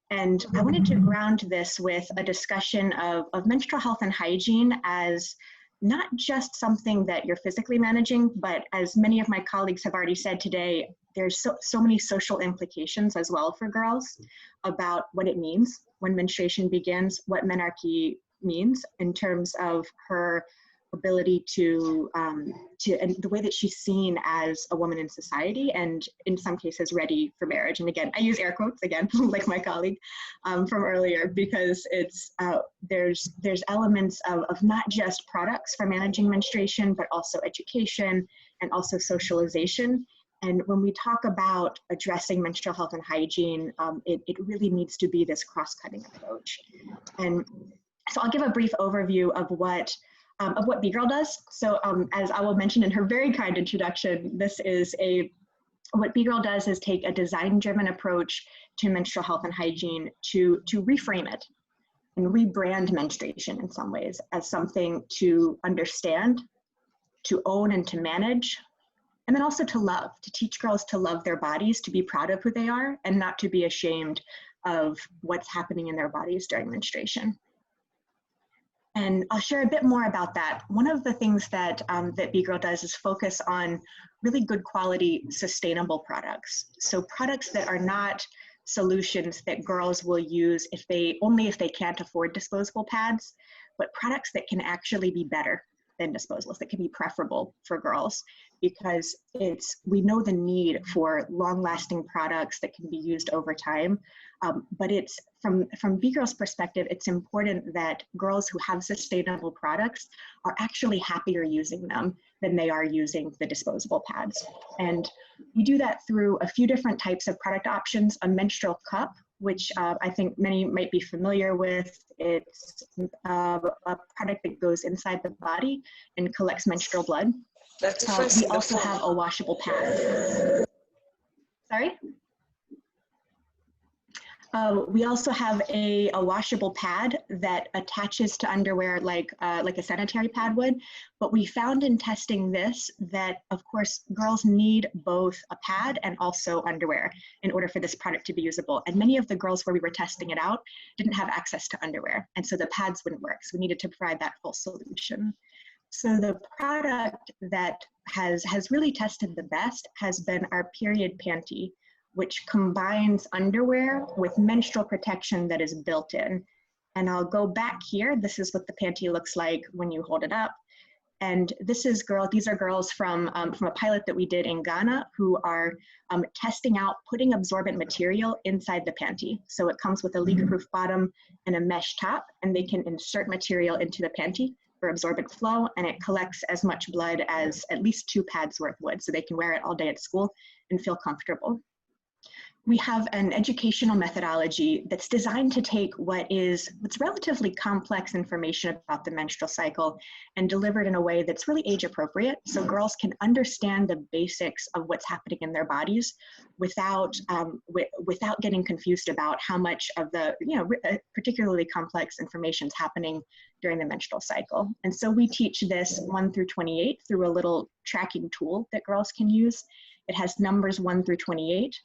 And I wanted to ground this with a discussion of menstrual health and hygiene as not just something that you're physically managing, but as many of my colleagues have already said today, there's so many social implications as well for girls about what it means when menstruation begins, what menarche means in terms of her ability to and the way that she's seen as a woman in society, and in some cases ready for marriage. And again, I use air quotes again, like my colleague from earlier, because it's there's elements of not just products for managing menstruation, but also education and also socialization. And when we talk about addressing menstrual health and hygiene, it really needs to be this cross-cutting approach. And so I'll give a brief overview of what B-Girl does. So as I will mention in her very kind introduction, what B-Girl does is take a design-driven approach to menstrual health and hygiene to reframe it and rebrand menstruation in some ways as something to understand, to own and to manage, and then also to love, to teach girls to love their bodies, to be proud of who they are, and not to be ashamed of what's happening in their bodies during menstruation. And I'll share a bit more about that. One of the things that B-Girl does is focus on really good quality, sustainable products. So products that are not solutions that girls will use only if they can't afford disposable pads, but products that can actually be better than disposables, that can be preferable for girls, because we know the need for long-lasting products that can be used over time. But it's from B-Girl's perspective, it's important that girls who have sustainable products are actually happier using them than they are using the disposable pads. And we do that through a few different types of product options. A menstrual cup, which I think many might be familiar with. It's a product that goes inside the body and collects menstrual blood. We also have a washable pad. Sorry? We also have a washable pad that attaches to underwear like a sanitary pad would, but we found in testing this that, of course, girls need both a pad and also underwear in order for this product to be usable. And many of the girls where we were testing it out didn't have access to underwear, and so the pads wouldn't work. So we needed to provide that full solution. So the product that has really tested the best has been our period panty, which combines underwear with menstrual protection that is built in. And I'll go back here. This is what the panty looks like when you hold it up. And these are girls from a pilot that we did in Ghana who are testing out putting absorbent material inside the panty. So it comes with a leak-proof bottom and a mesh top, and they can insert material into the panty for absorbent flow, and it collects as much blood as at least 2 pads worth would, so they can wear it all day at school and feel comfortable. We have an educational methodology that's designed to take what's relatively complex information about the menstrual cycle and deliver it in a way that's really age appropriate, so girls can understand the basics of what's happening in their bodies without getting confused about how much of the particularly complex information is happening during the menstrual cycle. And so we teach this 1 through 28 through a little tracking tool that girls can use. It has numbers 1 through 28.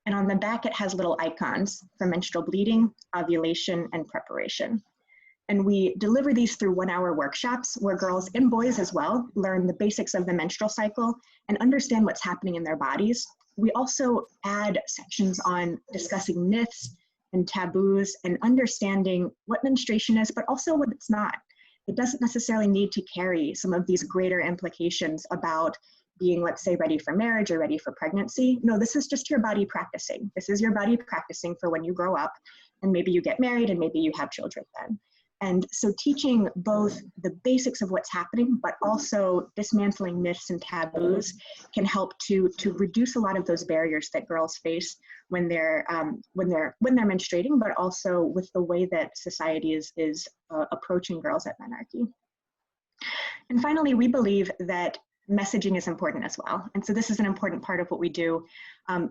And on the back, it has little icons for menstrual bleeding, ovulation, and preparation. And we deliver these through 1-hour workshops where girls and boys as well learn the basics of the menstrual cycle and understand what's happening in their bodies. We also add sections on discussing myths and taboos and understanding what menstruation is, but also what it's not. It doesn't necessarily need to carry some of these greater implications about being, let's say, ready for marriage or ready for pregnancy. No, this is just your body practicing. This is your body practicing for when you grow up, and maybe you get married and maybe you have children then. And so teaching both the basics of what's happening, but also dismantling myths and taboos can help to reduce a lot of those barriers that girls face when they're menstruating, but also with the way that society is approaching girls at menarche. And finally, we believe that messaging is important as well. And so this is an important part of what we do.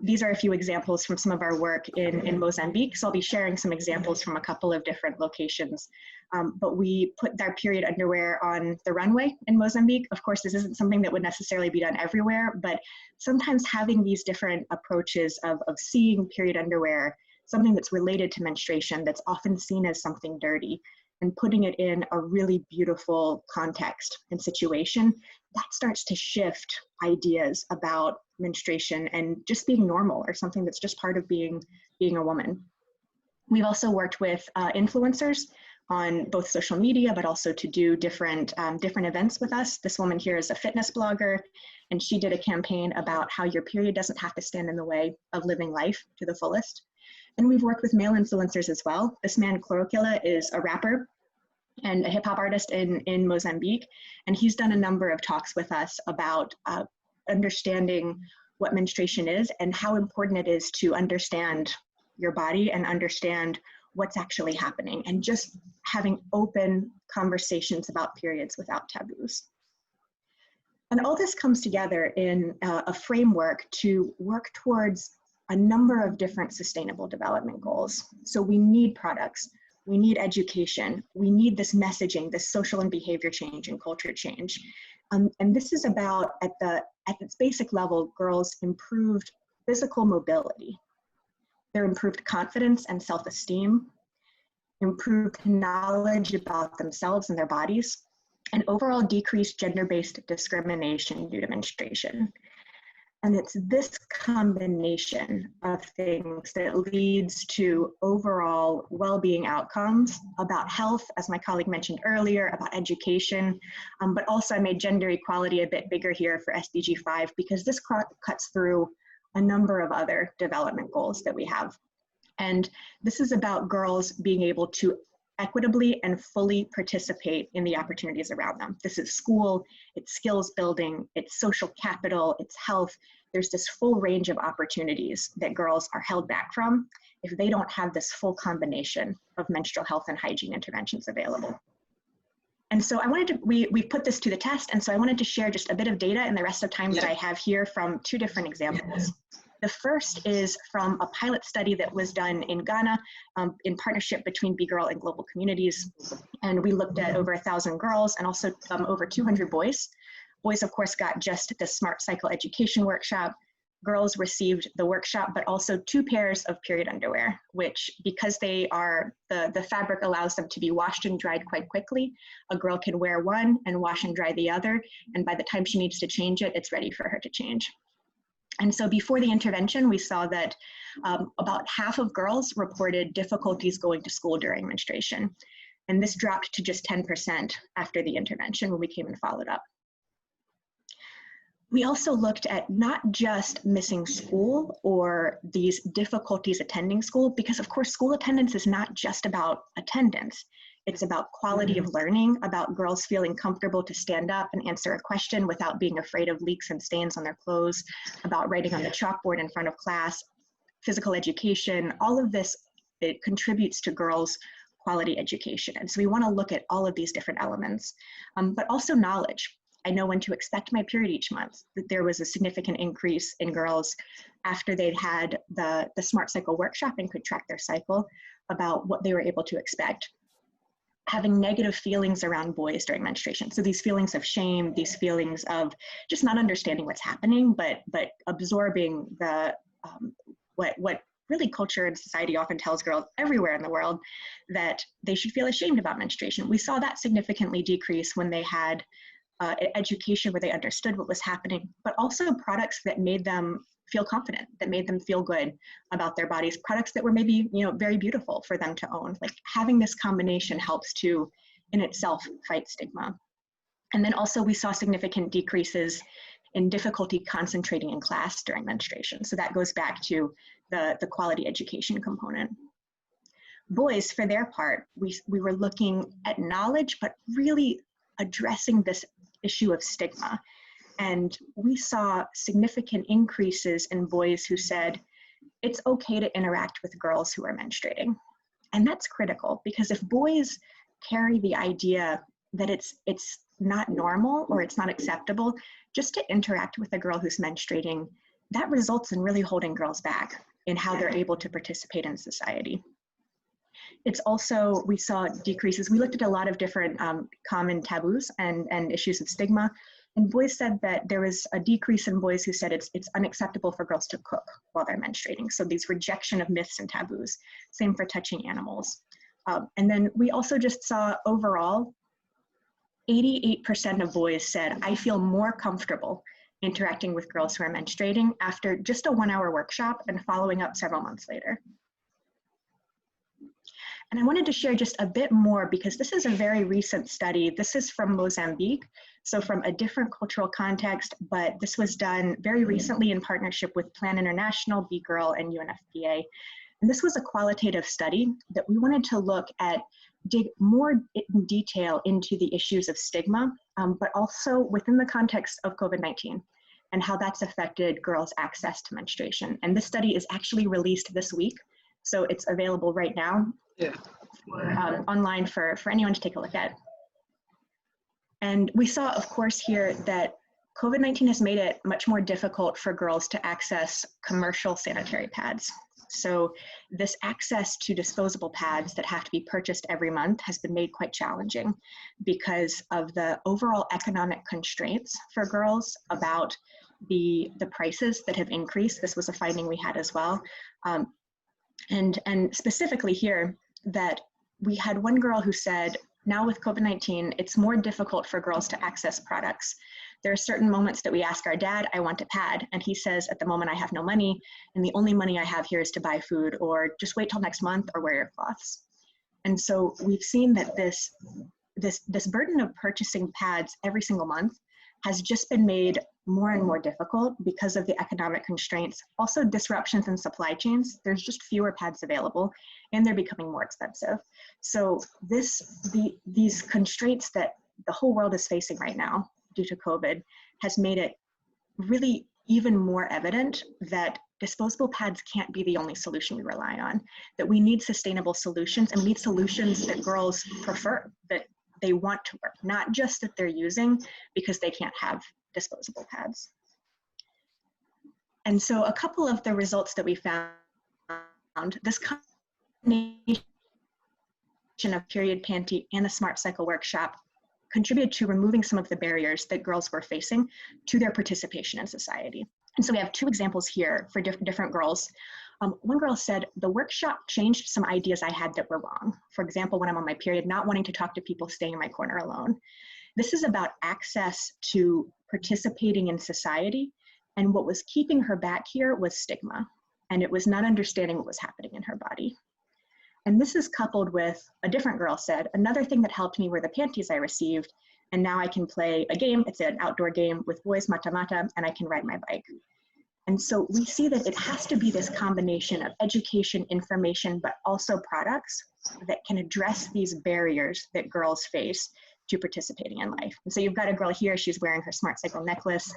These are a few examples from some of our work in Mozambique. So I'll be sharing some examples from a couple of different locations. But we put our period underwear on the runway in Mozambique. Of course, this isn't something that would necessarily be done everywhere, but sometimes having these different approaches of seeing period underwear, something that's related to menstruation that's often seen as something dirty, and putting it in a really beautiful context and situation, that starts to shift ideas about menstruation and just being normal or something that's just part of being a woman. We've also worked with influencers on both social media, but also to do different events with us. This woman here is a fitness blogger, and she did a campaign about how your period doesn't have to stand in the way of living life to the fullest. And we've worked with male influencers as well. This man, Chlorokilla, is a rapper and a hip hop artist in Mozambique. And he's done a number of talks with us about understanding what menstruation is and how important it is to understand your body and understand what's actually happening, and just having open conversations about periods without taboos. And all this comes together in a framework to work towards a number of different sustainable development goals. So we need products, we need education, we need this messaging, this social and behavior change and culture change. And this is about, at its basic level, girls' improved physical mobility, their improved confidence and self-esteem, improved knowledge about themselves and their bodies, and overall decreased gender-based discrimination due to menstruation. And it's this combination of things that leads to overall well-being outcomes about health, as my colleague mentioned earlier, about education, but also I made gender equality a bit bigger here for SDG 5 because this cuts through a number of other development goals that we have. And this is about girls being able to equitably and fully participate in the opportunities around them. This is school, it's skills building, it's social capital, it's health. There's this full range of opportunities that girls are held back from if they don't have this full combination of menstrual health and hygiene interventions available. And so I wanted to, we put this to the test, and so I wanted to share just a bit of data in the rest of time that I have here from 2 different examples. The first is from a pilot study that was done in Ghana in partnership between B-Girl and Global Communities. And we looked at over 1,000 girls and also over 200 boys. Boys, of course, got just the Smart Cycle education workshop. Girls received the workshop, but also 2 pairs of period underwear, which, because they are, the fabric allows them to be washed and dried quite quickly. A girl can wear one and wash and dry the other, and by the time she needs to change it, it's ready for her to change. And so before the intervention, we saw that about half of girls reported difficulties going to school during menstruation. And this dropped to just 10% after the intervention when we came and followed up. We also looked at not just missing school or these difficulties attending school, because of course school attendance is not just about attendance. It's about quality of learning, about girls feeling comfortable to stand up and answer a question without being afraid of leaks and stains on their clothes, about writing on the chalkboard in front of class, physical education. All of this, it contributes to girls' quality education. And so we want to look at all of these different elements, but also knowledge. I know when to expect my period each month, that there was a significant increase in girls after they'd had the Smart Cycle workshop and could track their cycle about what they were able to expect. Having negative feelings around boys during menstruation. So these feelings of shame, these feelings of just not understanding what's happening, but absorbing the what really culture and society often tells girls everywhere in the world that they should feel ashamed about menstruation. We saw that significantly decrease when they had education where they understood what was happening, but also products that made them feel confident, that made them feel good about their bodies, products that were maybe, very beautiful for them to own. Like having this combination helps to, in itself, fight stigma. And then also we saw significant decreases in difficulty concentrating in class during menstruation. So that goes back to the quality education component. Boys, for their part, we were looking at knowledge, but really addressing this issue of stigma. And we saw significant increases in boys who said, it's okay to interact with girls who are menstruating. And that's critical, because if boys carry the idea that it's not normal or it's not acceptable just to interact with a girl who's menstruating, that results in really holding girls back in how they're able to participate in society. It's also, we saw decreases. We looked at a lot of different common taboos and issues of stigma. And boys said that there was a decrease in boys who said it's unacceptable for girls to cook while they're menstruating. So these rejection of myths and taboos. Same for touching animals. And then we also just saw overall, 88% of boys said, I feel more comfortable interacting with girls who are menstruating after just a 1-hour workshop and following up several months later. And I wanted to share just a bit more because this is a very recent study. This is from Mozambique, so from a different cultural context, but this was done very recently in partnership with Plan International, B Girl, and UNFPA. And this was a qualitative study that we wanted to look at, dig more in detail into the issues of stigma, but also within the context of COVID-19 and how that's affected girls' access to menstruation. And this study is actually released this week, so it's available right now. Yeah. Online for anyone to take a look at. And we saw, of course, here that COVID-19 has made it much more difficult for girls to access commercial sanitary pads. So this access to disposable pads that have to be purchased every month has been made quite challenging because of the overall economic constraints for girls about the prices that have increased. This was a finding we had as well. And specifically here, that we had one girl who said, now with COVID-19, it's more difficult for girls to access products. There are certain moments that we ask our dad, I want a pad, and he says, at the moment I have no money, and the only money I have here is to buy food, or just wait till next month, or wear your cloths. And so we've seen that this burden of purchasing pads every single month has just been made more and more difficult because of the economic constraints, also disruptions in supply chains. There's just fewer pads available and they're becoming more expensive. So these constraints that the whole world is facing right now due to COVID has made it really even more evident that disposable pads can't be the only solution we rely on, that we need sustainable solutions, and we need solutions that girls prefer, that they want to work, not just that they're using because they can't have disposable pads. And so a couple of the results that we found, this combination of period panty and the Smart Cycle workshop contributed to removing some of the barriers that girls were facing to their participation in society. And so we have two examples here for different girls. One girl said, the workshop changed some ideas I had that were wrong. For example, when I'm on my period, not wanting to talk to people, staying in my corner alone. This is about access to participating in society. And what was keeping her back here was stigma. And it was not understanding what was happening in her body. And this is coupled with, a different girl said, another thing that helped me were the panties I received. And now I can play a game, it's an outdoor game with boys, mata-mata, and I can ride my bike. And so we see that it has to be this combination of education, information, but also products that can address these barriers that girls face to participating in life. And so you've got a girl here, she's wearing her Smart Cycle necklace,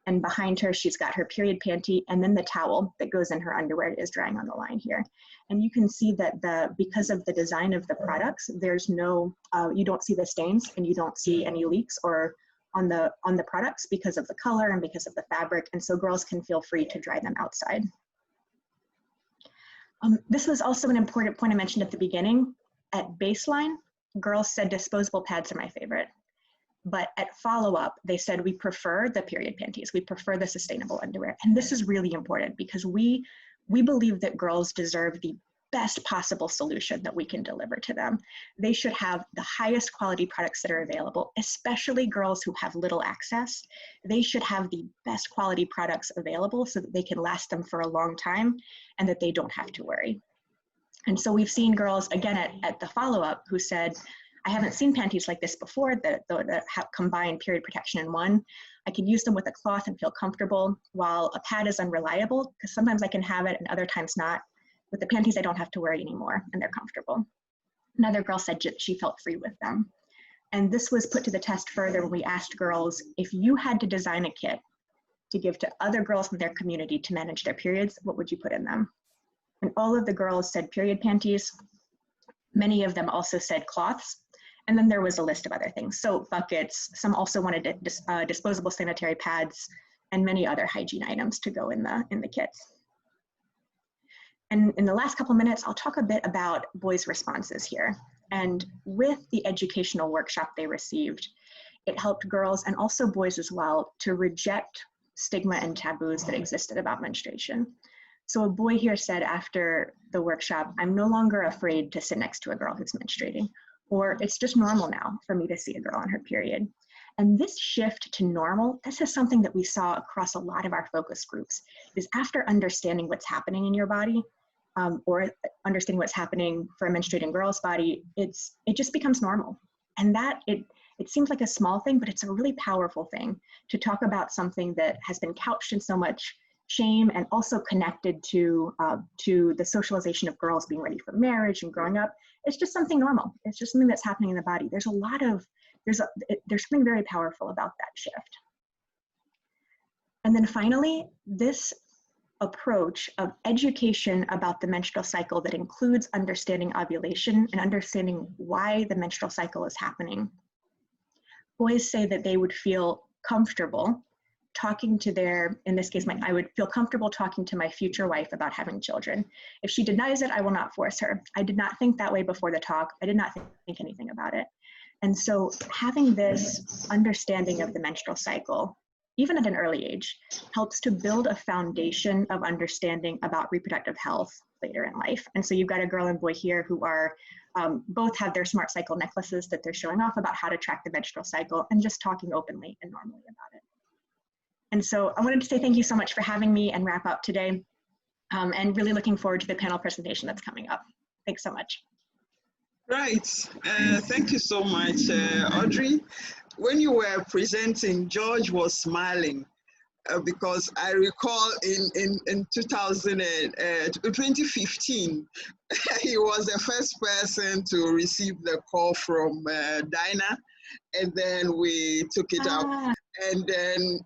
and behind her, she's got her period panty, and then the towel that goes in her underwear is drying on the line here. And you can see that because of the design of the products, there's no, you don't see the stains and you don't see any leaks or on the products because of the color and because of the fabric. And so girls can feel free to dry them outside. This was also an important point I mentioned at the beginning. At baseline, girls said disposable pads are my favorite. But at follow-up, they said we prefer the period panties, we prefer the sustainable underwear. And this is really important because we believe that girls deserve the best possible solution that we can deliver to them. They should have the highest quality products that are available, especially girls who have little access. They should have the best quality products available so that they can last them for a long time and that they don't have to worry. And so we've seen girls, again, at the follow-up who said, I haven't seen panties like this before that have combined period protection in one. I can use them with a cloth and feel comfortable, while a pad is unreliable because sometimes I can have it and other times not. With the panties, I don't have to wear it anymore and they're comfortable. Another girl said she felt free with them. And this was put to the test further when we asked girls, if you had to design a kit to give to other girls in their community to manage their periods, what would you put in them? And all of the girls said period panties. Many of them also said cloths. And then there was a list of other things. Soap buckets, some also wanted disposable sanitary pads, and many other hygiene items to go in the kits. And in the last couple minutes, I'll talk a bit about boys' responses here. And with the educational workshop they received, it helped girls and also boys as well to reject stigma and taboos that existed about menstruation. So a boy here said after the workshop, I'm no longer afraid to sit next to a girl who's menstruating. Or it's just normal now for me to see a girl on her period. And this shift to normal, this is something that we saw across a lot of our focus groups, is after understanding what's happening in your body, or understanding what's happening for a menstruating girl's body, it just becomes normal. And that it seems like a small thing, but it's a really powerful thing to talk about something that has been couched in so much shame and also connected to the socialization of girls being ready for marriage and growing up. It's just something normal. It's just something that's happening in the body. There's something very powerful about that shift. And then finally, this approach of education about the menstrual cycle that includes understanding ovulation and understanding why the menstrual cycle is happening. Boys say that they would feel comfortable talking to in this case, I would feel comfortable talking to my future wife about having children. If she denies it, I will not force her. I did not think that way before the talk. I did not think anything about it. And so having this understanding of the menstrual cycle, even at an early age, helps to build a foundation of understanding about reproductive health later in life. And so you've got a girl and boy here who are both have their smart cycle necklaces that they're showing off about how to track the menstrual cycle and just talking openly and normally about it. And so I wanted to say thank you so much for having me and wrap up today, and really looking forward to the panel presentation that's coming up. Thanks so much. Right, thank you so much, Audrey. When you were presenting, George was smiling because I recall in 2015, he was the first person to receive the call from Dinah, and then we took it up, and then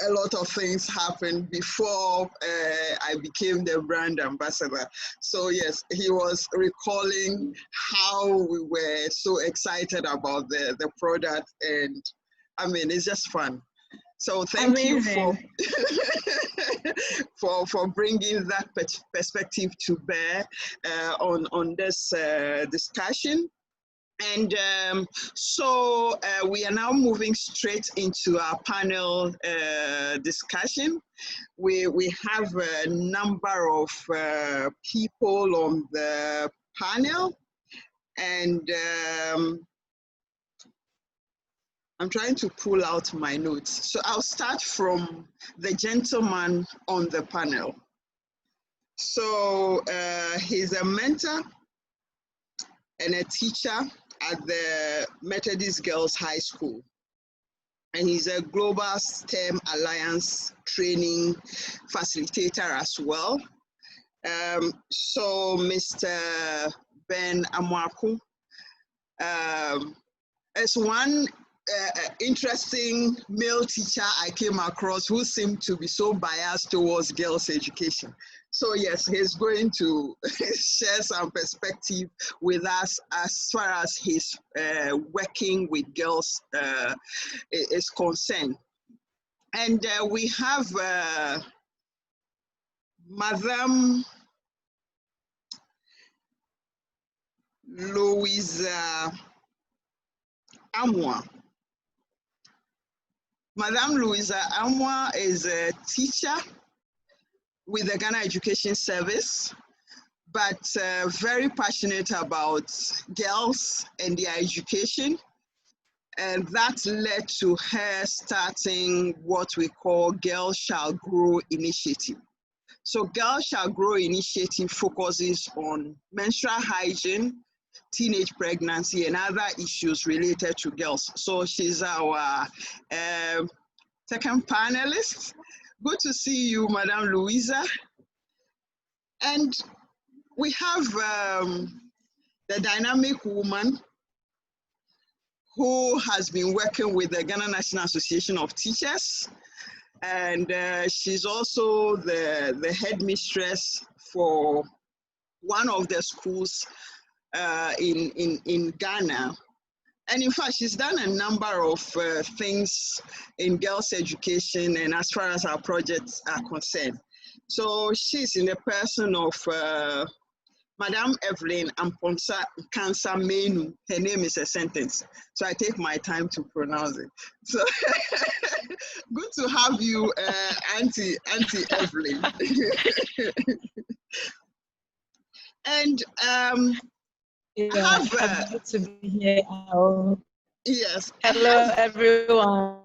a lot of things happened before I became the brand ambassador. So yes, he was recalling how we were so excited about the product, and I mean, it's just fun. So thank you for bringing that perspective to bear on this discussion. And so we are now moving straight into our panel discussion. We have a number of people on the panel, and I'm trying to pull out my notes. So I'll start from the gentleman on the panel. So he's a mentor and a teacher at the Methodist Girls High School. And he's a Global STEM Alliance training facilitator as well. So Mr. Ben Amwaku is one interesting male teacher I came across who seemed to be so biased towards girls' education. So yes, he's going to share some perspective with us as far as his working with girls is concerned. And we have Madame Louisa Amwa. Madame Louisa Amwa is a teacher with the Ghana Education Service, but very passionate about girls and their education. And that led to her starting what we call Girls Shall Grow Initiative. So Girls Shall Grow Initiative focuses on menstrual hygiene, teenage pregnancy, and other issues related to girls. So she's our second panelist. Good to see you, Madame Louisa. And we have the dynamic woman who has been working with the Ghana National Association of Teachers. And she's also the headmistress for one of the schools in Ghana. And in fact, she's done a number of things in girls' education and as far as our projects are concerned. So she's in the person of Madame Evelyn Amponsa Kansa Menu. Her name is a sentence, so I take my time to pronounce it. So good to have you, Auntie Evelyn. And yeah, good to be here. Yes. Hello, everyone.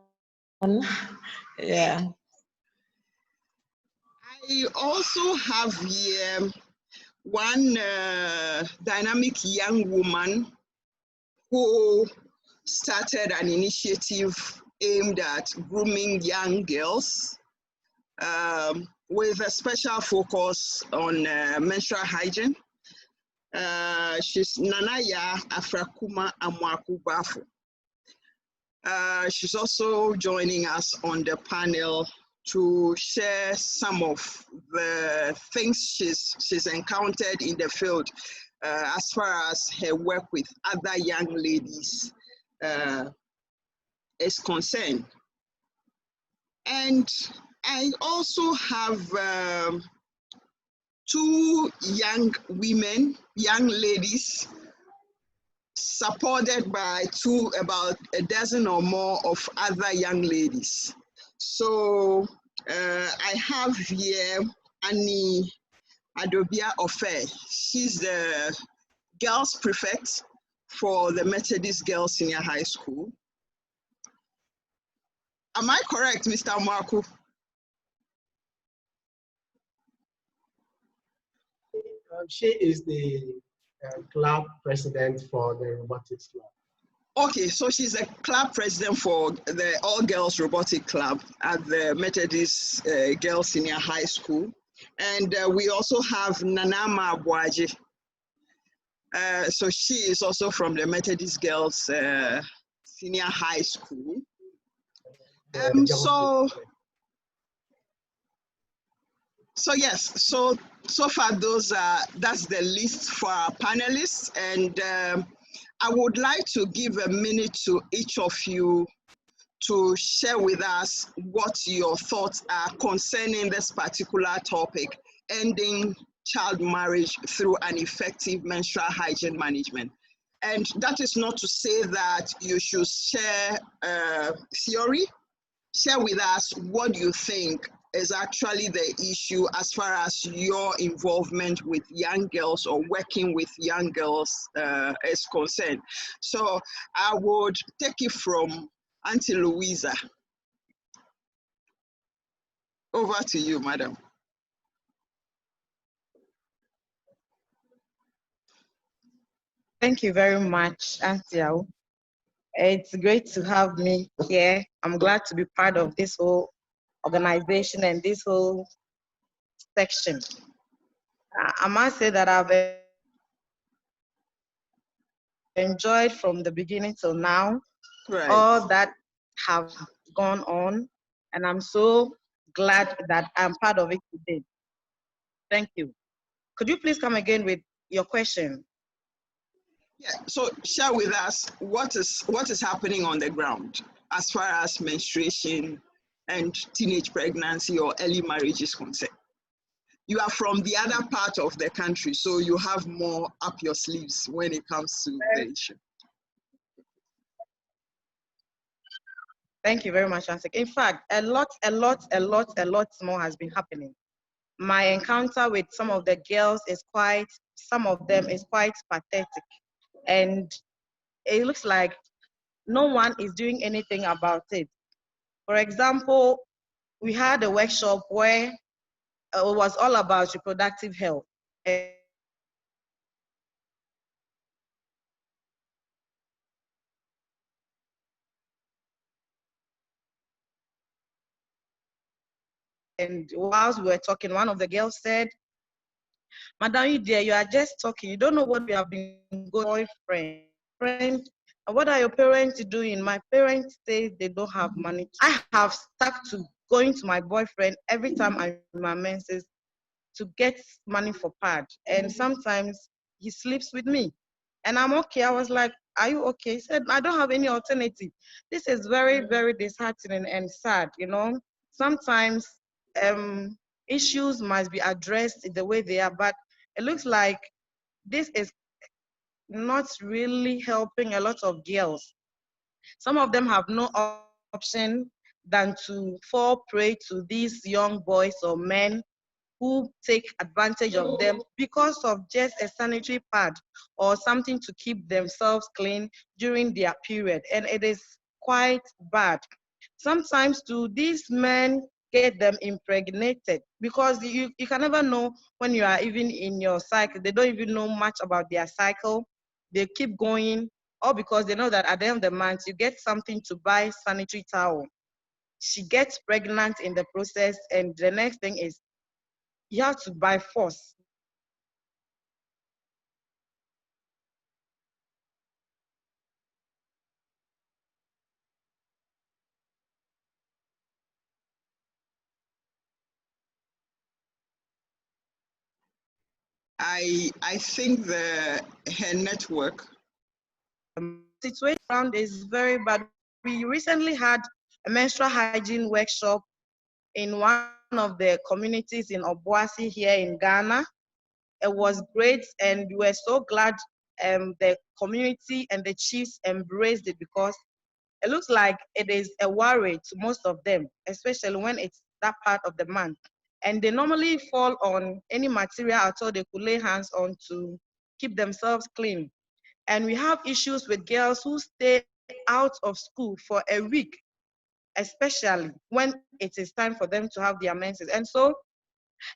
Yeah. I also have here one dynamic young woman who started an initiative aimed at grooming young girls with a special focus on menstrual hygiene. She's Nanaya Afrakuma Amwakubafu. She's also joining us on the panel to share some of the things she's encountered in the field as far as her work with other young ladies is concerned. And I also have two young women, young ladies, supported by about a dozen or more of other young ladies. So I have here Annie Adobia Ofe. She's the girls prefect for the Methodist Girls Senior High School. Am I correct, Mr. Marco? She is the club president for the robotics club. Okay, so she's a club president for the All Girls Robotic Club at the Methodist Girls Senior High School. And we also have Nanama Abuaji. So she is also from the Methodist Girls Senior High School. So yes, so far that's the list for our panelists, and I would like to give a minute to each of you to share with us what your thoughts are concerning this particular topic, ending child marriage through an effective menstrual hygiene management. And that is not to say that you should share theory. Share with us what you think is actually the issue as far as your involvement with young girls or working with young girls is concerned. So I would take it from Auntie Louisa. Over to you, madam. Thank you very much, Auntie Au. It's great to have me here. I'm glad to be part of this whole organization and this whole section. I must say that I've enjoyed from the beginning till now, Right. all that have gone on, and I'm so glad that I'm part of it today. Thank you. Could you please come again with your question? Yeah, so share with us what is happening on the ground as far as menstruation and teenage pregnancy or early marriage is concerned. You are from the other part of the country, so you have more up your sleeves when it comes to the issue. Thank you very much, Ansik. In fact, a lot more has been happening. My encounter with some of the girls is some of them is quite pathetic. And it looks like no one is doing anything about it. For example, we had a workshop where it was all about reproductive health. And whilst we were talking, one of the girls said, Madam, you are just talking. You don't know what we have been going through. Boyfriend, what are your parents doing? My parents say they don't have money. I have stuck to going to my boyfriend every time I'm in my menses to get money for pad. And sometimes he sleeps with me. And I'm okay. I was like, are you okay? He said, I don't have any alternative. This is very, very disheartening and sad, you know. Sometimes issues must be addressed the way they are, but it looks like this is not really helping a lot of girls. Some of them have no option than to fall prey to these young boys or men who take advantage of them because of just a sanitary pad or something to keep themselves clean during their period. And it is quite bad. Sometimes too, these men get them impregnated, because you can never know when you are even in your cycle. They don't even know much about their cycle. They keep going, all because they know that at the end of the month, you get something to buy sanitary towel. She gets pregnant in the process, and the next thing is you have to buy force. I think her network. Situation around is very bad. We recently had a menstrual hygiene workshop in one of the communities in Obuasi here in Ghana. It was great, and we were so glad the community and the chiefs embraced it, because it looks like it is a worry to most of them, especially when it's that part of the month. And they normally fall on any material at all they could lay hands on to keep themselves clean. And we have issues with girls who stay out of school for a week, especially when it is time for them to have their menses. And so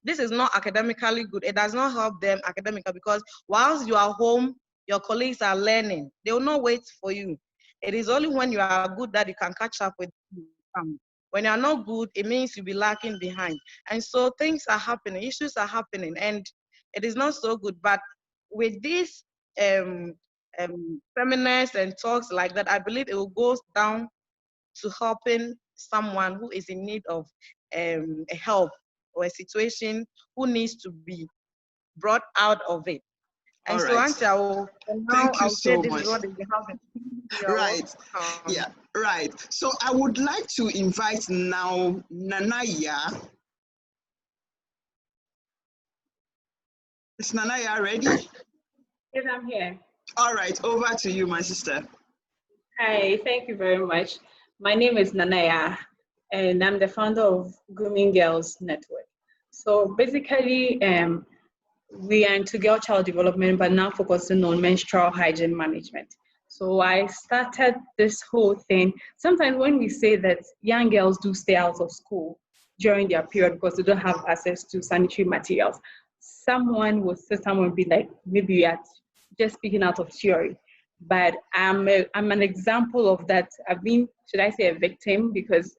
this is not academically good. It does not help them academically, because whilst you are home, your colleagues are learning. They will not wait for you. It is only when you are good that you can catch up with them. When you are not good, it means you'll be lacking behind. And so things are happening, issues are happening, and it is not so good. But with these seminars and talks like that, I believe it will go down to helping someone who is in need of help or a situation, who needs to be brought out of it. And All so, right. Auntie, Thank you so much. This is what is happening. Right. Yeah, right. So I would like to invite now Nanaya. Is Nanaya ready? Yes, I'm here. All right, over to you, my sister. Hi, thank you very much. My name is Nanaya, and I'm the founder of Grooming Girls Network. So basically, we are into girl child development, but now focusing on menstrual hygiene management. So I started this whole thing. Sometimes when we say that young girls do stay out of school during their period because they don't have access to sanitary materials, someone will sit down and be like, maybe you are just speaking out of theory. But I'm an example of that. I've been, should I say, a victim, because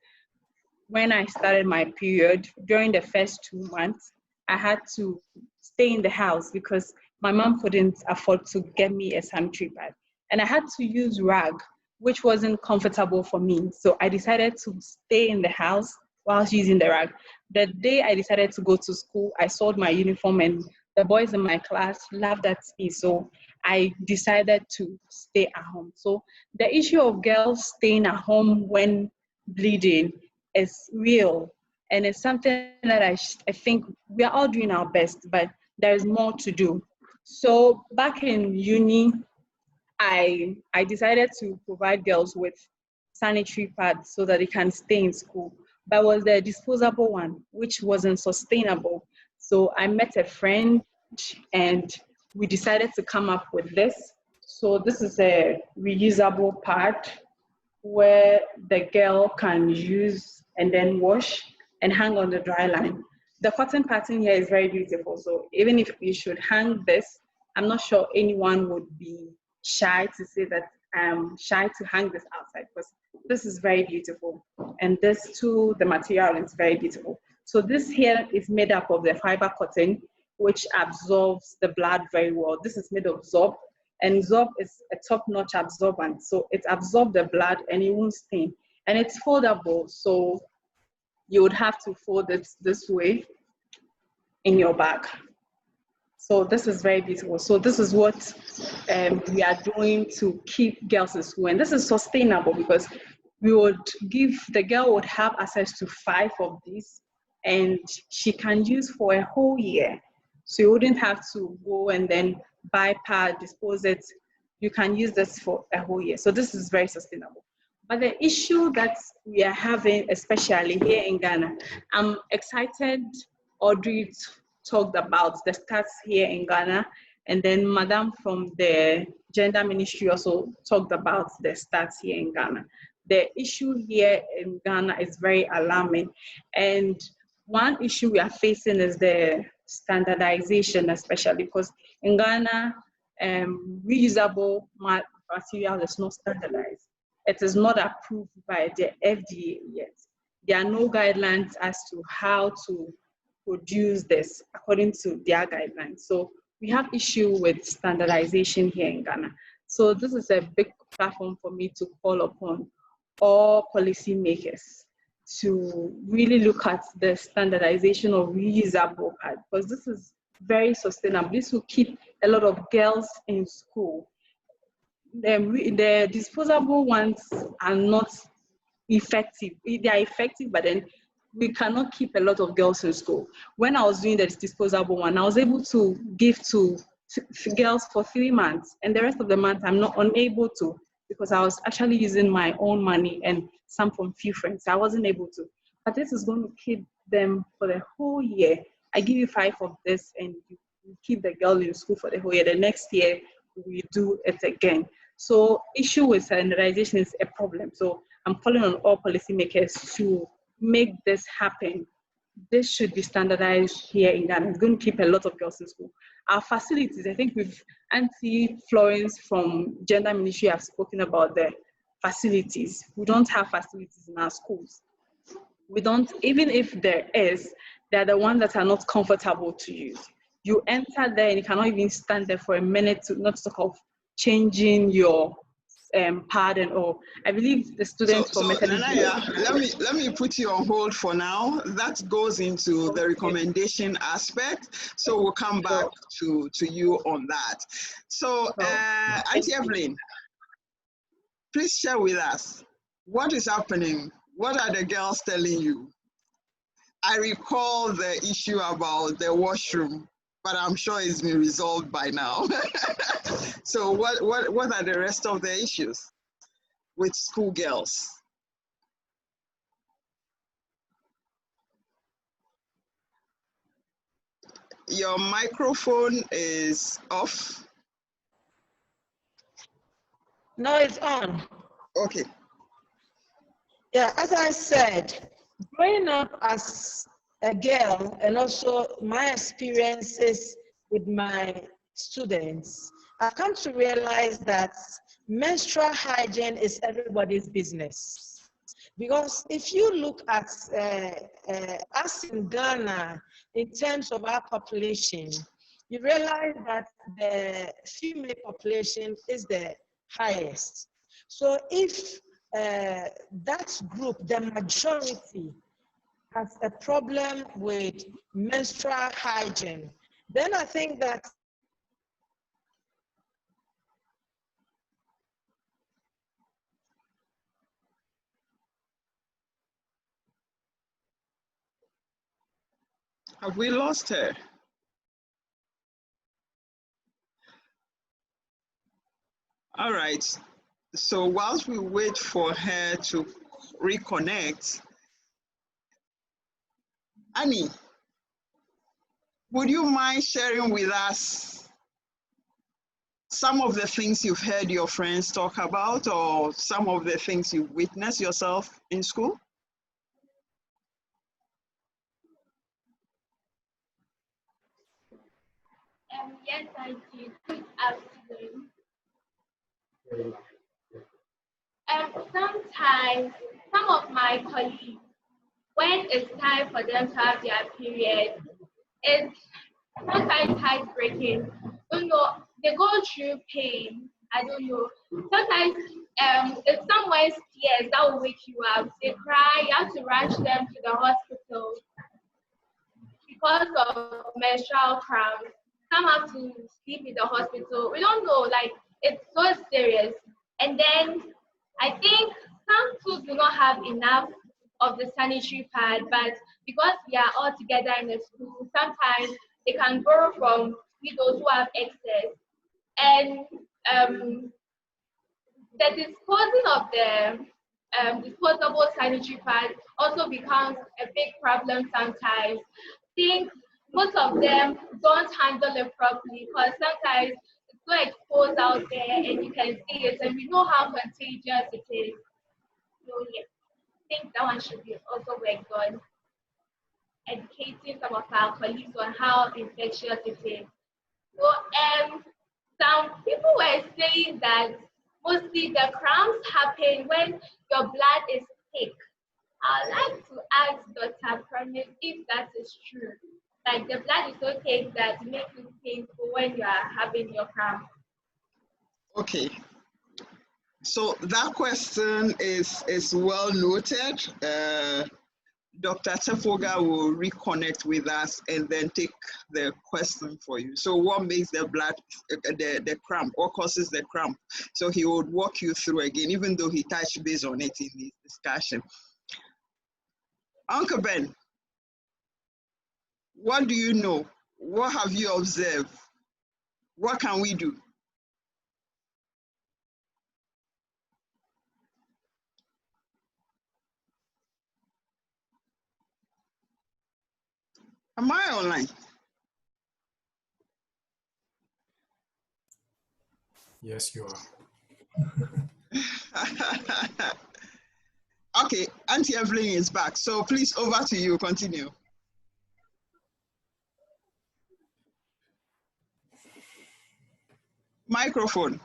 when I started my period, during the first 2 months, I had to stay in the house because my mom couldn't afford to get me a sanitary pad. And I had to use rag, which wasn't comfortable for me. So I decided to stay in the house whilst using the rag. The day I decided to go to school, I sold my uniform and the boys in my class laughed at me. So I decided to stay at home. So the issue of girls staying at home when bleeding is real. And it's something that I think we are all doing our best, but there is more to do. So back in uni, I decided to provide girls with sanitary pads so that they can stay in school. But it was the disposable one, which wasn't sustainable. So I met a friend and we decided to come up with this. So this is a reusable pad where the girl can use and then wash and hang on the dry line. The cotton pattern here is very beautiful. So even if you should hang this, I'm not sure anyone would be shy to say that I'm shy to hang this outside, because this is very beautiful. And this too, the material is very beautiful. So this here is made up of the fiber cotton, which absorbs the blood very well. This is made of Zorb, and Zorb is a top-notch absorbent. So it absorbs the blood and it won't stain. And it's foldable, so you would have to fold it this way in your bag. So this is very beautiful. So this is what we are doing to keep girls in school. And this is sustainable because we would give, the girl would have access to 5 of these and she can use for a whole year. So you wouldn't have to go and then buy pad, dispose it. You can use this for a whole year. So this is very sustainable. But the issue that we are having, especially here in Ghana, I'm excited Audrey talked about the stats here in Ghana, and then Madam from the Gender Ministry also talked about the stats here in Ghana. the issue here in Ghana is very alarming. And one issue we are facing is the standardization, especially because in Ghana, reusable material is not standardized. It is not approved by the FDA yet. There are no guidelines as to how to produce this according to their guidelines. So we have issue with standardization here in Ghana. So this is a big platform for me to call upon all policymakers to really look at the standardization of reusable pads, because this is very sustainable. This will keep a lot of girls in school. The disposable ones are not effective. They are effective, but then we cannot keep a lot of girls in school. When I was doing the disposable one, I was able to give to girls for 3 months, and the rest of the month I'm not unable to, because I was actually using my own money and some from few friends. I wasn't able to. But this is going to keep them for the whole year. I give you 5 of this, and you keep the girl in school for the whole year. The next year, we do it again. So issue with standardization is a problem. So I'm calling on all policymakers to make this happen. This should be standardized here in Ghana. It's going to keep a lot of girls in school. Our facilities, I think with Auntie Florence from Gender Ministry have spoken about the facilities. We don't have facilities in our schools. We don't, even if there is, they're the ones that are not comfortable to use. You enter there and you cannot even stand there for a minute to not talk of changing your pad and all. I believe the students so Nanaya, let me put you on hold for now. That goes into the recommendation aspect. So we'll come back to you on that. So Auntie Evelyn, please share with us what is happening. What are the girls telling you? I recall the issue about the washroom, but I'm sure it's been resolved by now. So what are the rest of the issues with schoolgirls? Your microphone is off. No, it's on. Okay. Yeah, as I said, growing up as a girl and also my experiences with my students, I've come to realize that menstrual hygiene is everybody's business. Because if you look at us in Ghana, in terms of our population, you realize that the female population is the highest. So if that group, the majority, has a problem with menstrual hygiene, then I think that have we lost her? All right. So whilst we wait for her to reconnect, Annie, would you mind sharing with us some of the things you've heard your friends talk about, or some of the things you've witnessed yourself in school? Yes, I did. Good afternoon. Sometimes some of my colleagues, when it's time for them to have their period, it's sometimes heartbreaking. You know, they go through pain. I don't know. Sometimes if someone's tears that will wake you up, they cry, you have to rush them to the hospital because of menstrual cramps. Some have to sleep in the hospital. We don't know, like, it's so serious. And then I think some schools do not have enough of the sanitary pad, but because we are all together in the school, sometimes they can borrow from those who have excess. And the disposing of the disposable sanitary pad also becomes a big problem sometimes. I think most of them don't handle it properly because sometimes it's so exposed out there and you can see it, and we know how contagious it is. So yeah, I think that one should be also worked on, educating some of our colleagues on how infectious it is. So some people were saying that mostly the cramps happen when your blood is thick. I'd like to ask Dr. Promise if that is true. Like the blood is so thick that it makes it painful when you are having your cramp. Okay. So that question is well noted. Dr. Tefoga will reconnect with us and then take the question for you. So what makes the blood, the cramp, what causes the cramp? So he would walk you through again, even though he touched base on it in his discussion. Uncle Ben, what do you know? What have you observed? What can we do? Am I online? Yes, you are. Okay, Auntie Evelyn is back. So please, over to you. Continue. Microphone.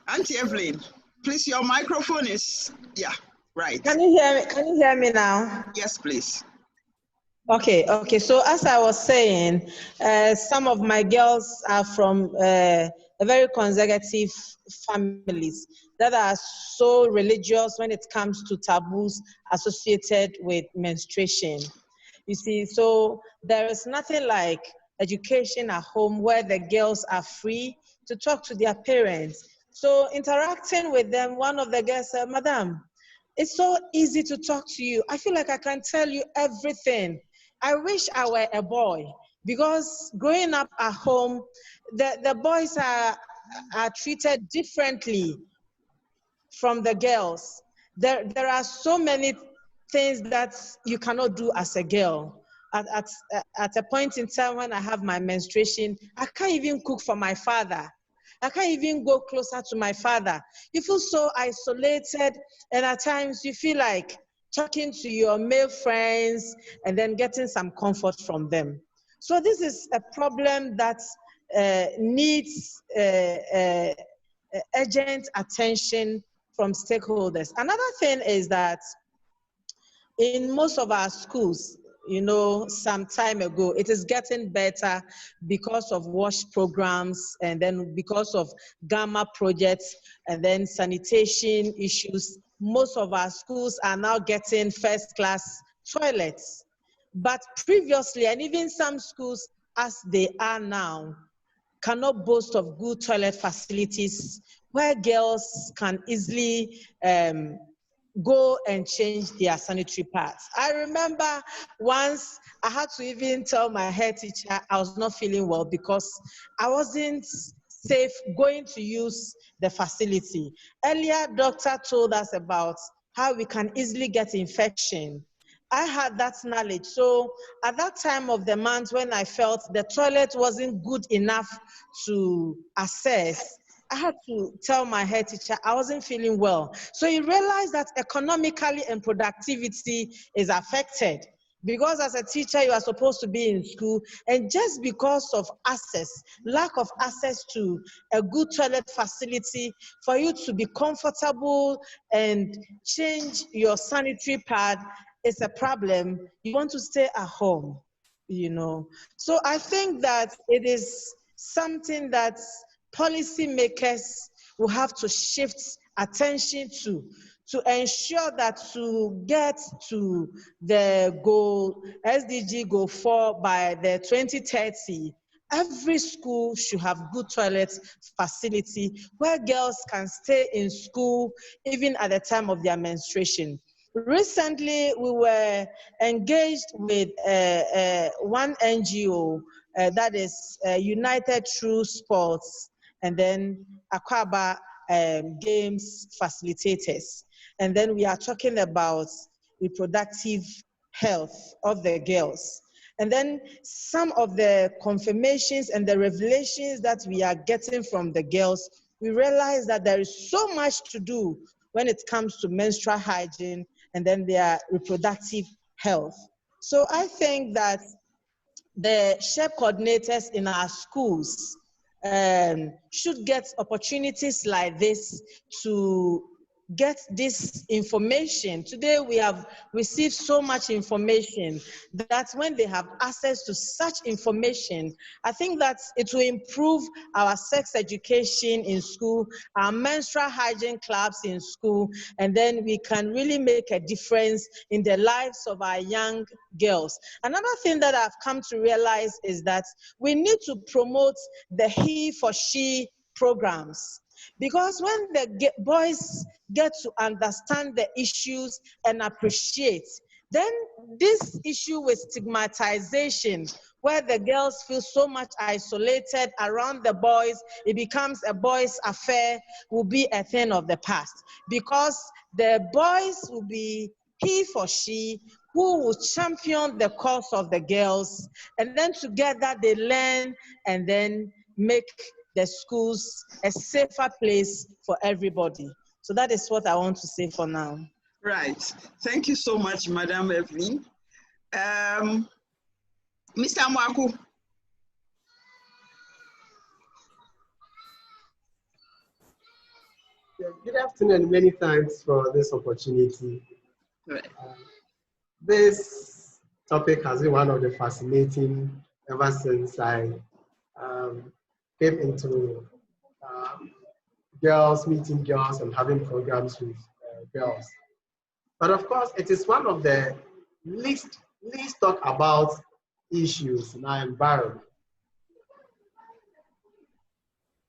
Auntie Evelyn, please, your microphone is, yeah, right. Can you hear me? Can you hear me now? Yes, please. Okay. So as I was saying, some of my girls are from a very conservative families that are so religious when it comes to taboos associated with menstruation. You see, so there is nothing like education at home where the girls are free to talk to their parents. So interacting with them, one of the girls said, "Madam, it's so easy to talk to you. I feel like I can tell you everything. I wish I were a boy," because growing up at home, the boys are treated differently from the girls. There are so many things that you cannot do as a girl. At a point in time when I have my menstruation, I can't even cook for my father. I can't even go closer to my father. You feel so isolated, and at times you feel like talking to your male friends and then getting some comfort from them. So this is a problem that needs urgent attention from stakeholders. Another thing is that in most of our schools, you know, some time ago, it is getting better because of WASH programs and then because of Gamma projects and then sanitation issues. Most of our schools are now getting first-class toilets. But previously, and even some schools as they are now, cannot boast of good toilet facilities where girls can easily go and change their sanitary pads. I remember once I had to even tell my head teacher I was not feeling well because I wasn't safe going to use the facility. Earlier, doctor told us about how we can easily get infection. I had that knowledge. So at that time of the month when I felt the toilet wasn't good enough to access, I had to tell my head teacher I wasn't feeling well. So you realize that economically and productivity is affected. Because as a teacher, you are supposed to be in school, and just because of access, lack of access to a good toilet facility, for you to be comfortable and change your sanitary pad is a problem. You want to stay at home, you know. So I think that it is something that policymakers will have to shift attention to ensure that to get to the goal, SDG goal 4 by the 2030, every school should have good toilet facility where girls can stay in school even at the time of their menstruation. Recently, we were engaged with one NGO that is United True Sports, and then Akwaba Games Facilitators. And then we are talking about reproductive health of the girls. And then some of the confirmations and the revelations that we are getting from the girls, we realize that there is so much to do when it comes to menstrual hygiene and then their reproductive health. So I think that the SHEP coordinators in our schools should get opportunities like this to get this information. Today we have received so much information that when they have access to such information, I think that it will improve our sex education in school, our menstrual hygiene clubs in school, and then we can really make a difference in the lives of our young girls. Another thing that I've come to realize is that we need to promote the he for she programs. Because when the boys get to understand the issues and appreciate, then this issue with stigmatization, where the girls feel so much isolated around the boys, it becomes a boys' affair, will be a thing of the past. Because the boys will be he for she who will champion the cause of the girls, and then together they learn and then make the schools a safer place for everybody. So that is what I want to say for now. Right. Thank you so much, Madam Evelyn. Mr. Mwaku. Good afternoon, many thanks for this opportunity. Right. This topic has been one of the fascinating ever since I came into girls, meeting girls and having programs with girls. But of course, it is one of the least talked about issues in our environment.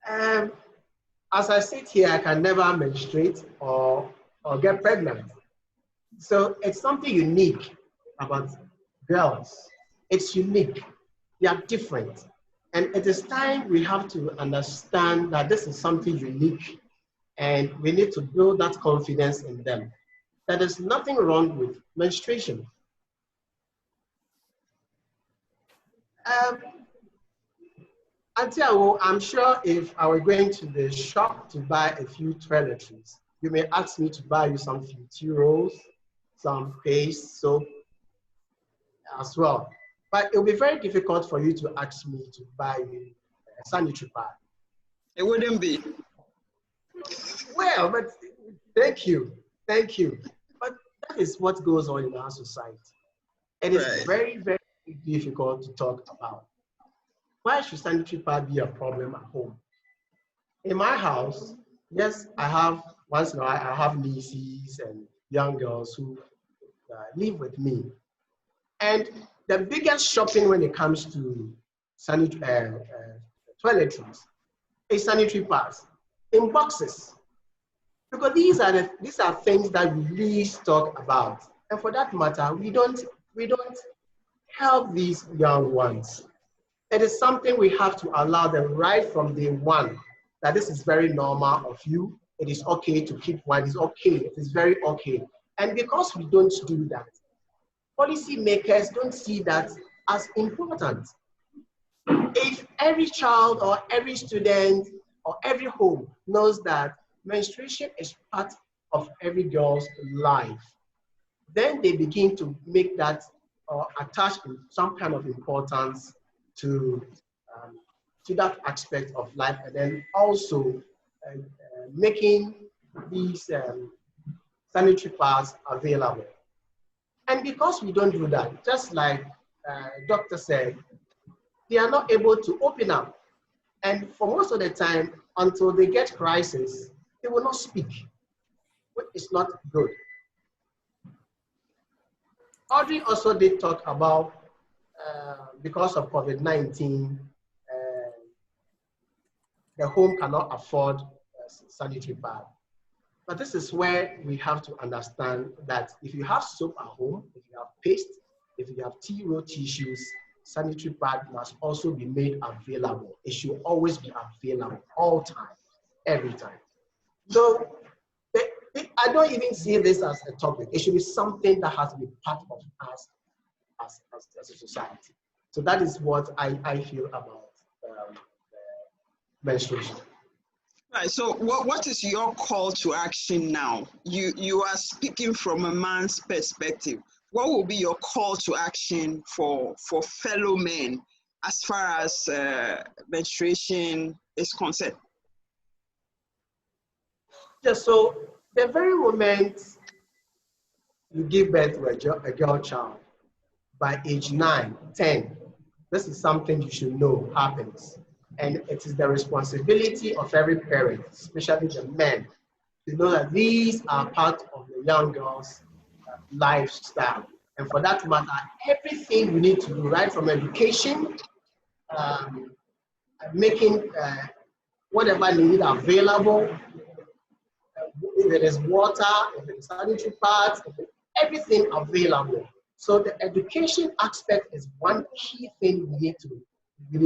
As I sit here, I can never menstruate or get pregnant. So it's something unique about girls. It's unique. They are different. And it is time we have to understand that this is something unique and we need to build that confidence in them. That there's nothing wrong with menstruation. Auntie Awo, I'm sure if I were going to the shop to buy a few toiletries, you may ask me to buy you some few rolls, some paste, soap as well. But it will be very difficult for you to ask me to buy you a sanitary pad. It wouldn't be. Well, but thank you. But that is what goes on in our society. It is very, very difficult to talk about. Why should sanitary pad be a problem at home? In my house, yes, I have, once in a while, I have nieces and young girls who live with me. And the biggest shopping when it comes to sanitary toiletries is sanitary pads in boxes. Because these are things that we least talk about. And for that matter, we don't help these young ones. It is something we have to allow them right from day one, that this is very normal of you. It is okay to keep one. It's okay. It is very okay. And because we don't do that, policy makers don't see that as important. If every child or every student or every home knows that menstruation is part of every girl's life, then they begin to make that or attach some kind of importance to that aspect of life, and then also making these sanitary pads available. And because we don't do that, just like doctor said, they are not able to open up. And for most of the time, until they get crisis, they will not speak, which is not good. Audrey also did talk about, because of COVID-19, the home cannot afford sanitary pad. But this is where we have to understand that if you have soap at home, if you have paste, if you have tea roll tissues, sanitary pad must also be made available. It should always be available, all time, every time. So I don't even see this as a topic. It should be something that has to be part of us as a society. So that is what I feel about menstruation. Right. So what is your call to action now? You are speaking from a man's perspective. What will be your call to action for fellow men as far as menstruation is concerned? Yes, so the very moment you give birth to a girl child, by age 9, 10, this is something you should know happens. And it is the responsibility of every parent, especially the men, to know that these are part of the young girl's lifestyle. And for that matter, everything we need to do, right from education, making whatever needed available, if it is water, if it is sanitary pads, everything available. So the education aspect is one key thing we need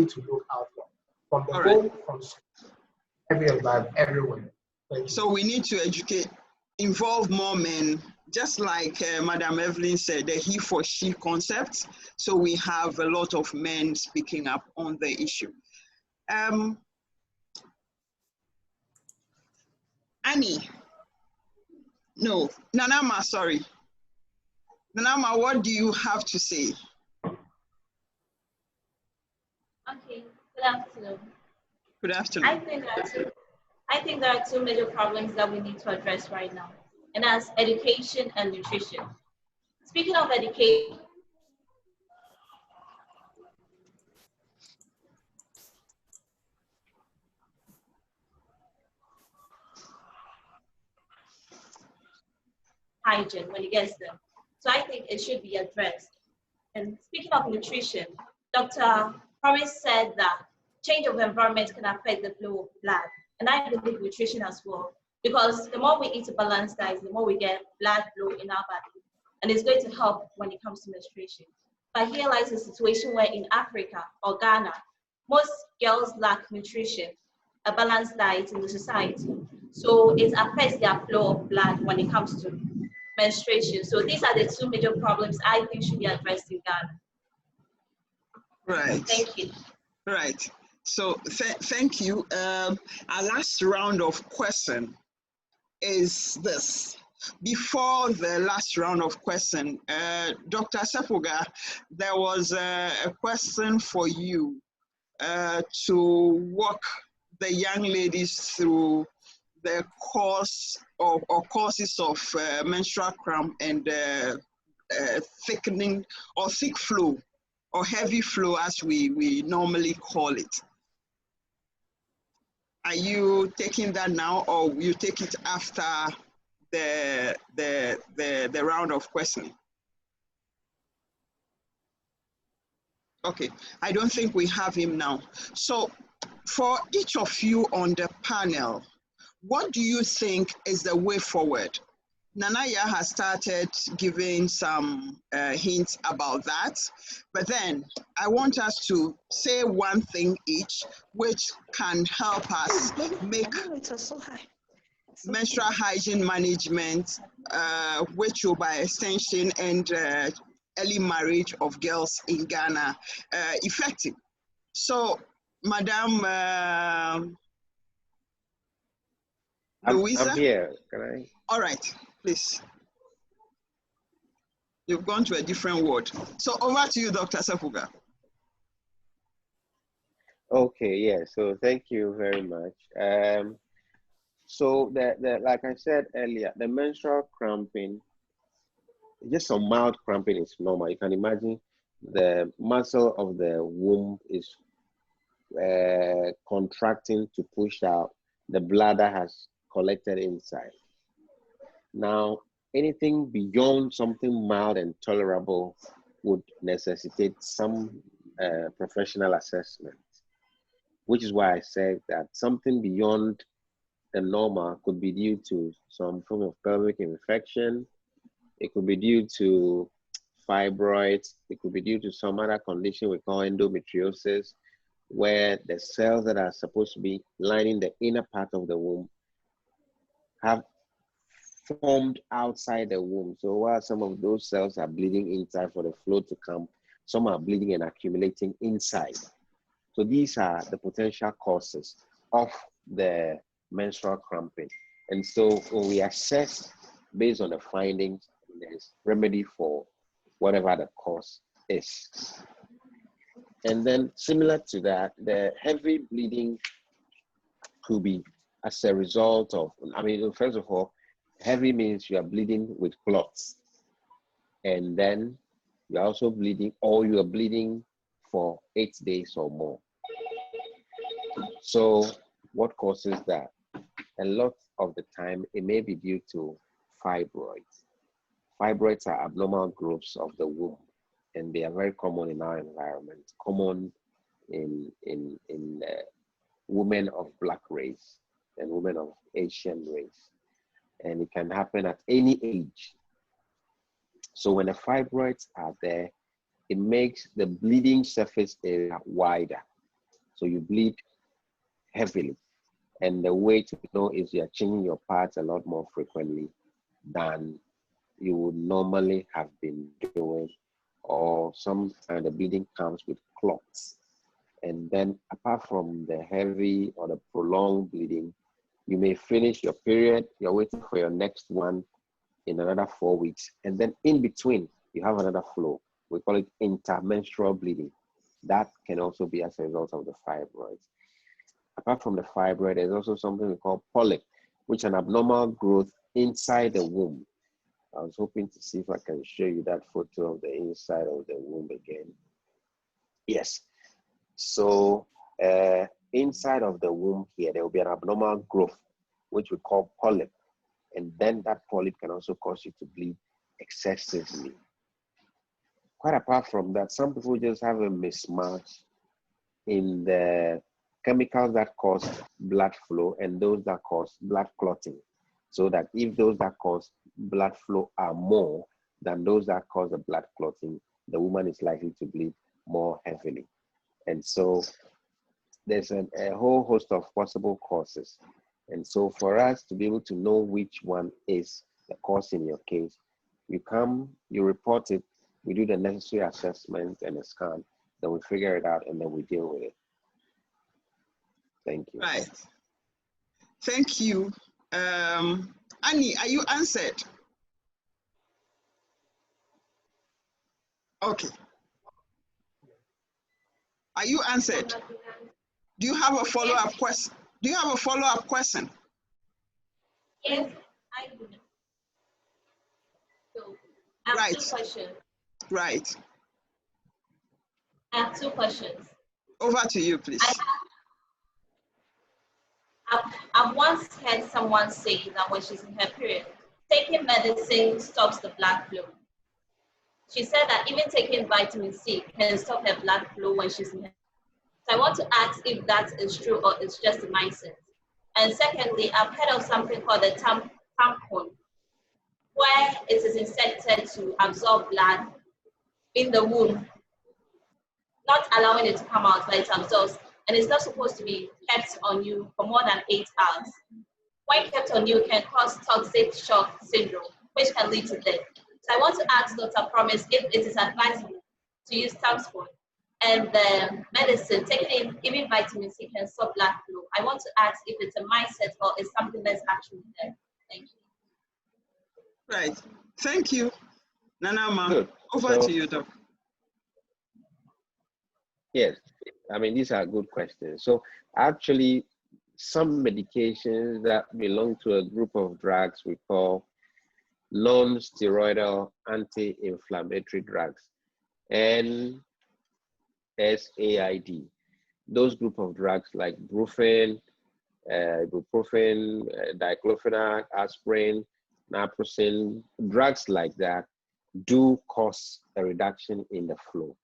to look out for. From the home, from school, every environment, everywhere. So we need to educate, involve more men, just like Madam Evelyn said, the he for she concept. So we have a lot of men speaking up on the issue. Annie, no, Nanama, sorry. Nanama, what do you have to say? Okay, good afternoon. Good afternoon. I think there are two major problems that we need to address right now, and that's education and nutrition. Speaking of education, hygiene when it gets there. So I think it should be addressed. And speaking of nutrition, Dr. Horace said that change of environment can affect the flow of blood. And I believe nutrition as well, because the more we eat a balanced diet, the more we get blood flow in our body. And it's going to help when it comes to menstruation. But here lies a situation where in Africa or Ghana, most girls lack nutrition, a balanced diet in the society. So it affects their flow of blood when it comes to menstruation. So these are the two major problems I think should be addressed in Ghana. Right. Thank you. Right. So thank you. Our last round of question is this. Before the last round of question, Dr. Sepuga, there was a question for you to walk the young ladies through the course or causes of menstrual cramp and thickening or thick flow or heavy flow as we normally call it. Are you taking that now, or will you take it after the round of questioning? Okay, I don't think we have him now. So for each of you on the panel, what do you think is the way forward? Nanaya has started giving some hints about that, but then I want us to say one thing each, which can help us make menstrual hygiene management, which will by extension end early marriage of girls in Ghana effective. So, Madam Louisa? I'm here, can I? All right, please. You've gone to a different ward. So over to you, Dr. Sepuga. Okay, yeah, so thank you very much. So like I said earlier, the menstrual cramping, just some mild cramping is normal. You can imagine the muscle of the womb is contracting to push out the blood that has collected inside. Now, anything beyond something mild and tolerable would necessitate some professional assessment, which is why I said that something beyond the normal could be due to some form of pelvic infection. It could be due to fibroids. It could be due to some other condition we call endometriosis, where the cells that are supposed to be lining the inner part of the womb have formed outside the womb. So while some of those cells are bleeding inside for the flow to come, some are bleeding and accumulating inside. So these are the potential causes of the menstrual cramping. And so when we assess based on the findings, there's remedy for whatever the cause is. And then similar to that, the heavy bleeding could be as a result of, I mean, first of all, heavy means you are bleeding with clots. And then you're also bleeding, or you are bleeding for 8 days or more. So what causes that? A lot of the time, it may be due to fibroids. Fibroids are abnormal growths of the womb, and they are very common in our environment, common in women of Black race and women of Asian race. And it can happen at any age. So when the fibroids are there, it makes the bleeding surface area wider. So you bleed heavily. And the way to know is you're changing your pads a lot more frequently than you would normally have been doing, or sometimes the bleeding comes with clots. And then apart from the heavy or the prolonged bleeding, you may finish your period, you're waiting for your next one in another 4 weeks, and then in between, you have another flow. We call it intermenstrual bleeding. That can also be as a result of the fibroids. Apart from the fibroid, there's also something we call polyp, which is an abnormal growth inside the womb. I was hoping to see if I can show you that photo of the inside of the womb again. Yes. So inside of the womb here, there will be an abnormal growth, which we call polyp. And then that polyp can also cause you to bleed excessively. Quite apart from that, some people just have a mismatch in the chemicals that cause blood flow and those that cause blood clotting. So that if those that cause blood flow are more than those that cause the blood clotting, the woman is likely to bleed more heavily. And so there's a whole host of possible causes. And so for us to be able to know which one is the cause in your case, you come, you report it, we do the necessary assessment and a scan, then we figure it out and then we deal with it. Thank you. Right. Thank you. Annie, are you answered? Okay. Are you answered? Do you have a follow-up question? Do you have a follow-up question? Yes, I do. So, I have 2 questions. Right. I have 2 questions. Over to you, please. I've once heard someone say that when she's in her period, taking medicine stops the blood flow. She said that even taking vitamin C can stop her blood flow when she's in her. So I want to ask if that is true or it's just a mindset. And secondly, I've heard of something called a tampon, where it is inserted to absorb blood in the womb, not allowing it to come out, but it absorbs. And it's not supposed to be kept on you for more than 8 hours. When kept on you, it can cause toxic shock syndrome, which can lead to death. So I want to ask Dr. Promise if it is advisable to use tampon and the medicine, taking even vitamin C can stop blood flow. I want to ask if it's a mindset or is something that's actually there. Thank you. Right. Thank you. Nana, Ma, over to you, Doc. Yes, I mean, these are good questions. So actually, some medications that belong to a group of drugs we call non-steroidal anti-inflammatory drugs, NSAID. Those group of drugs like brufen, ibuprofen, diclofenac, aspirin, naproxen, drugs like that do cause a reduction in the flow.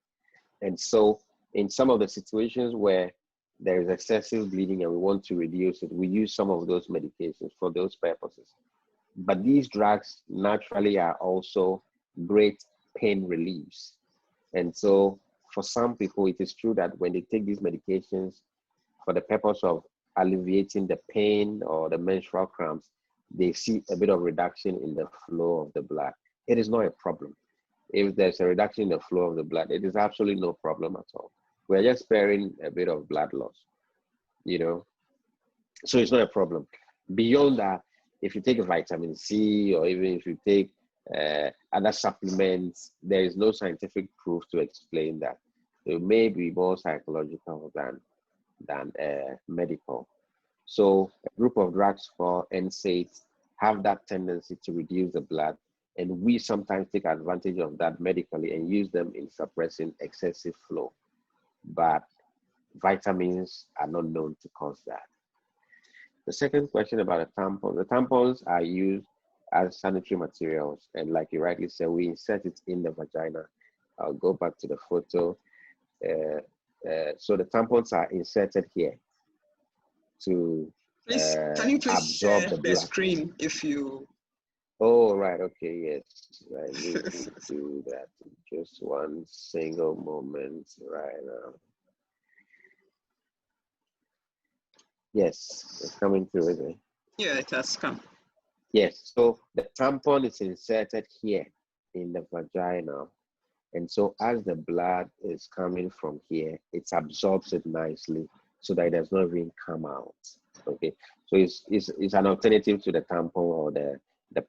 And so in some of the situations where there is excessive bleeding and we want to reduce it, we use some of those medications for those purposes. But these drugs naturally are also great pain relieves. And so for some people, it is true that when they take these medications for the purpose of alleviating the pain or the menstrual cramps, they see a bit of reduction in the flow of the blood. It is not a problem. If there's a reduction in the flow of the blood, it is absolutely no problem at all. We're just sparing a bit of blood loss, you know? So it's not a problem. Beyond that, if you take a vitamin C or even if you take other supplements, there is no scientific proof to explain that. It may be more psychological than medical. So a group of drugs called NSAIDs have that tendency to reduce the blood, and we sometimes take advantage of that medically and use them in suppressing excessive flow. But vitamins are not known to cause that. The second question about the tampons are used as sanitary materials, and like you rightly said, we insert it in the vagina. I'll go back to the photo. So the tampons are inserted here to please, can you please absorb share the screen if you... Oh, right, okay, yes. I need to do that in just one single moment right now. Yes, it's coming through, isn't it? Yeah, it has come. Yes, so the tampon is inserted here in the vagina. And so as the blood is coming from here, it absorbs it nicely so that it does not even come out. Okay, so it's an alternative to the tampon or the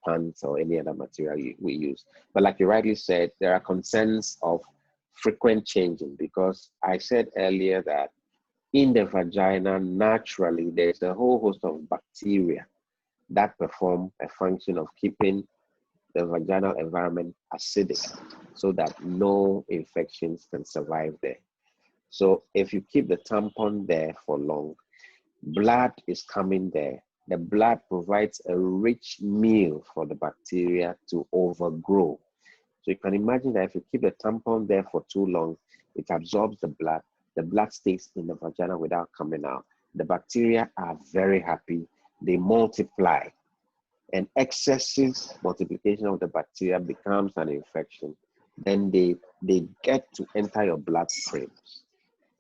pants or any other material we use. But like you rightly said, there are concerns of frequent changing, because I said earlier that in the vagina, naturally, there's a whole host of bacteria that perform a function of keeping the vaginal environment acidic so that no infections can survive there. So if you keep the tampon there for long, blood is coming there. The blood provides a rich meal for the bacteria to overgrow. So you can imagine that if you keep the tampon there for too long, it absorbs the blood stays in the vagina without coming out. The bacteria are very happy. They multiply. And excessive multiplication of the bacteria becomes an infection. Then they get to enter your bloodstreams.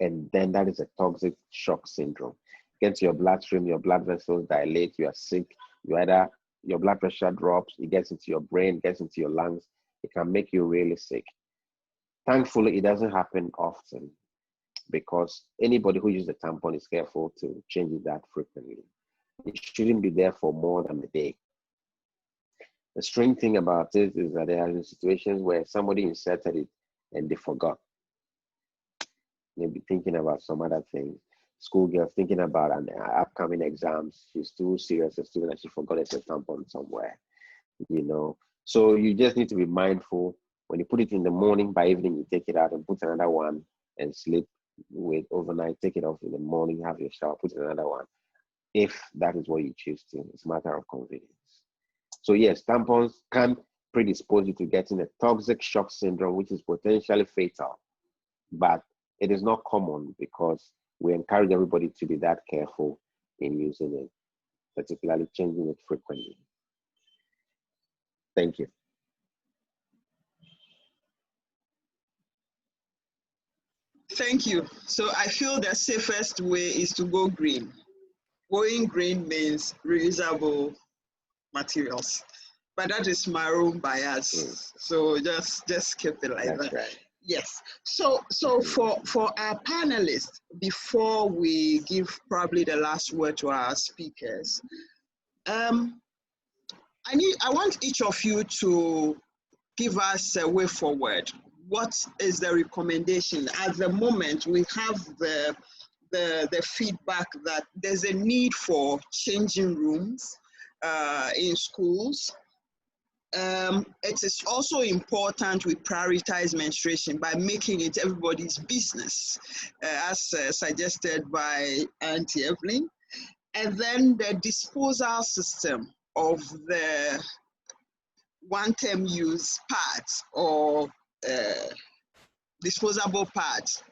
And then that is a toxic shock syndrome. Get to your bloodstream, your blood vessels dilate, you are sick, your blood pressure drops, it gets into your brain, gets into your lungs. It can make you really sick. Thankfully, it doesn't happen often, because anybody who uses a tampon is careful to change it that frequently. It shouldn't be there for more than a day. The strange thing about it is that there are situations where somebody inserted it and they forgot. Maybe thinking about some other things. Schoolgirls thinking about an upcoming exams. She's too serious a student that she forgot there's a tampon somewhere, you know. So you just need to be mindful. When you put it in the morning, by evening you take it out and put another one and sleep with overnight. Take it off in the morning, have your shower, put another one. If that is what you choose to, it's a matter of convenience. So yes, tampons can predispose you to getting a toxic shock syndrome, which is potentially fatal, but it is not common because we encourage everybody to be that careful in using it, particularly changing it frequently. Thank you. Thank you. So I feel the safest way is to go green. Going green means reusable materials, but that is my own bias. So just keep it like that. That's right. Yes. So for our panelists, before we give probably the last word to our speakers, I want each of you to give us a way forward. What is the recommendation? At the moment, we have the feedback that there's a need for changing rooms in schools. It is also important we prioritize menstruation by making it everybody's business, as suggested by Auntie Evelyn. And then the disposal system of the one-time use pads or disposable pads.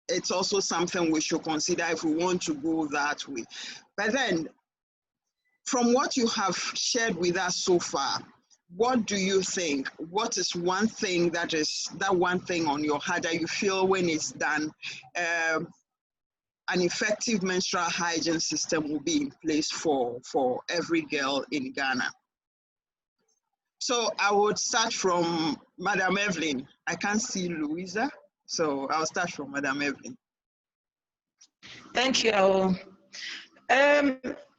It's also something we should consider if we want to go that way. But then, from what you have shared with us so far, what do you think? What is one thing that one thing on your heart that you feel when it's done, an effective menstrual hygiene system will be in place for every girl in Ghana? So I would start from Madam Evelyn. I can't see Louisa, so I'll start from Madam Evelyn. Thank you.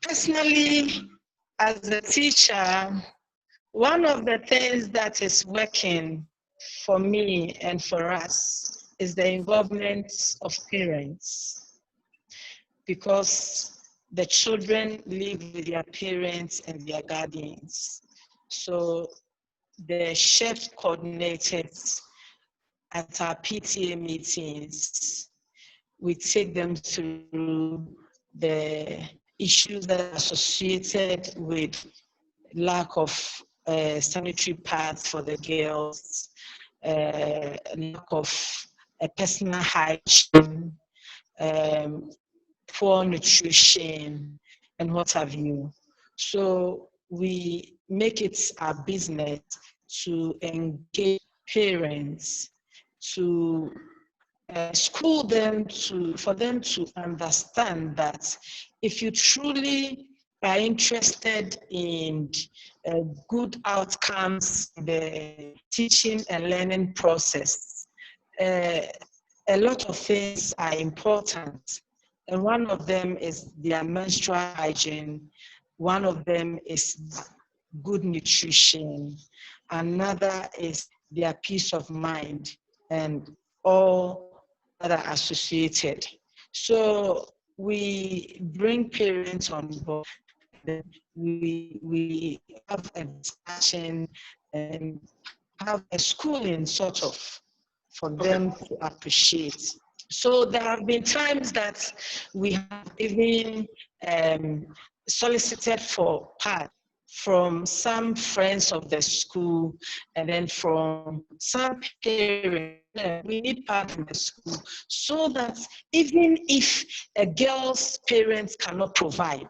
Personally, as a teacher, one of the things that is working for me and for us is the involvement of parents, because the children live with their parents and their guardians. So the chef coordinators at our PTA meetings, we take them through the issues that are associated with lack of sanitary pads for the girls, lack of personal hygiene, poor nutrition, and what have you. So we make it our business to engage parents, to school them, for them to understand that if you truly are interested in good outcomes, the teaching and learning process, a lot of things are important. And one of them is their menstrual hygiene. One of them is good nutrition. Another is their peace of mind and all that are associated. So we bring parents on board. We have a discussion and have a schooling sort of for them to appreciate. So there have been times that we have even solicited for part from some friends of the school, and then from some parents. We need part in the school, so that even if a girl's parents cannot provide,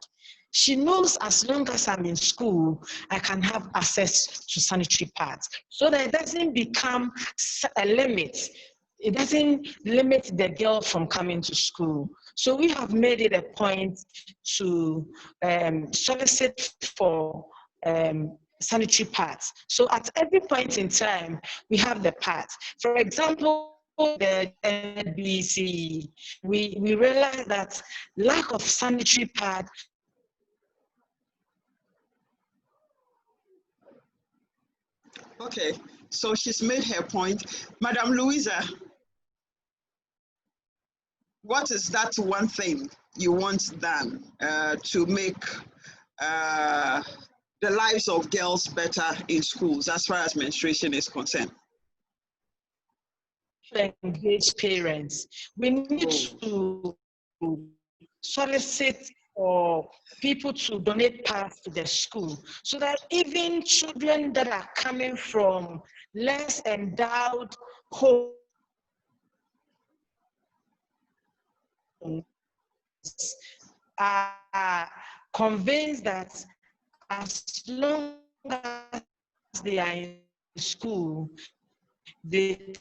she knows as long as I'm in school, I can have access to sanitary pads, so that it doesn't become a limit. It doesn't limit the girl from coming to school. So we have made it a point to solicit for sanitary pads. So at every point in time, we have the pads. For example, the NBC, we realize that lack of sanitary pad Okay, so she's made her point. Madam Louisa, what is that one thing you want done to make the lives of girls better in schools as far as menstruation is concerned? To engage parents. We need to solicit for people to donate pads to the school, so that even children that are coming from less endowed homes are convinced that as long as they are in school, they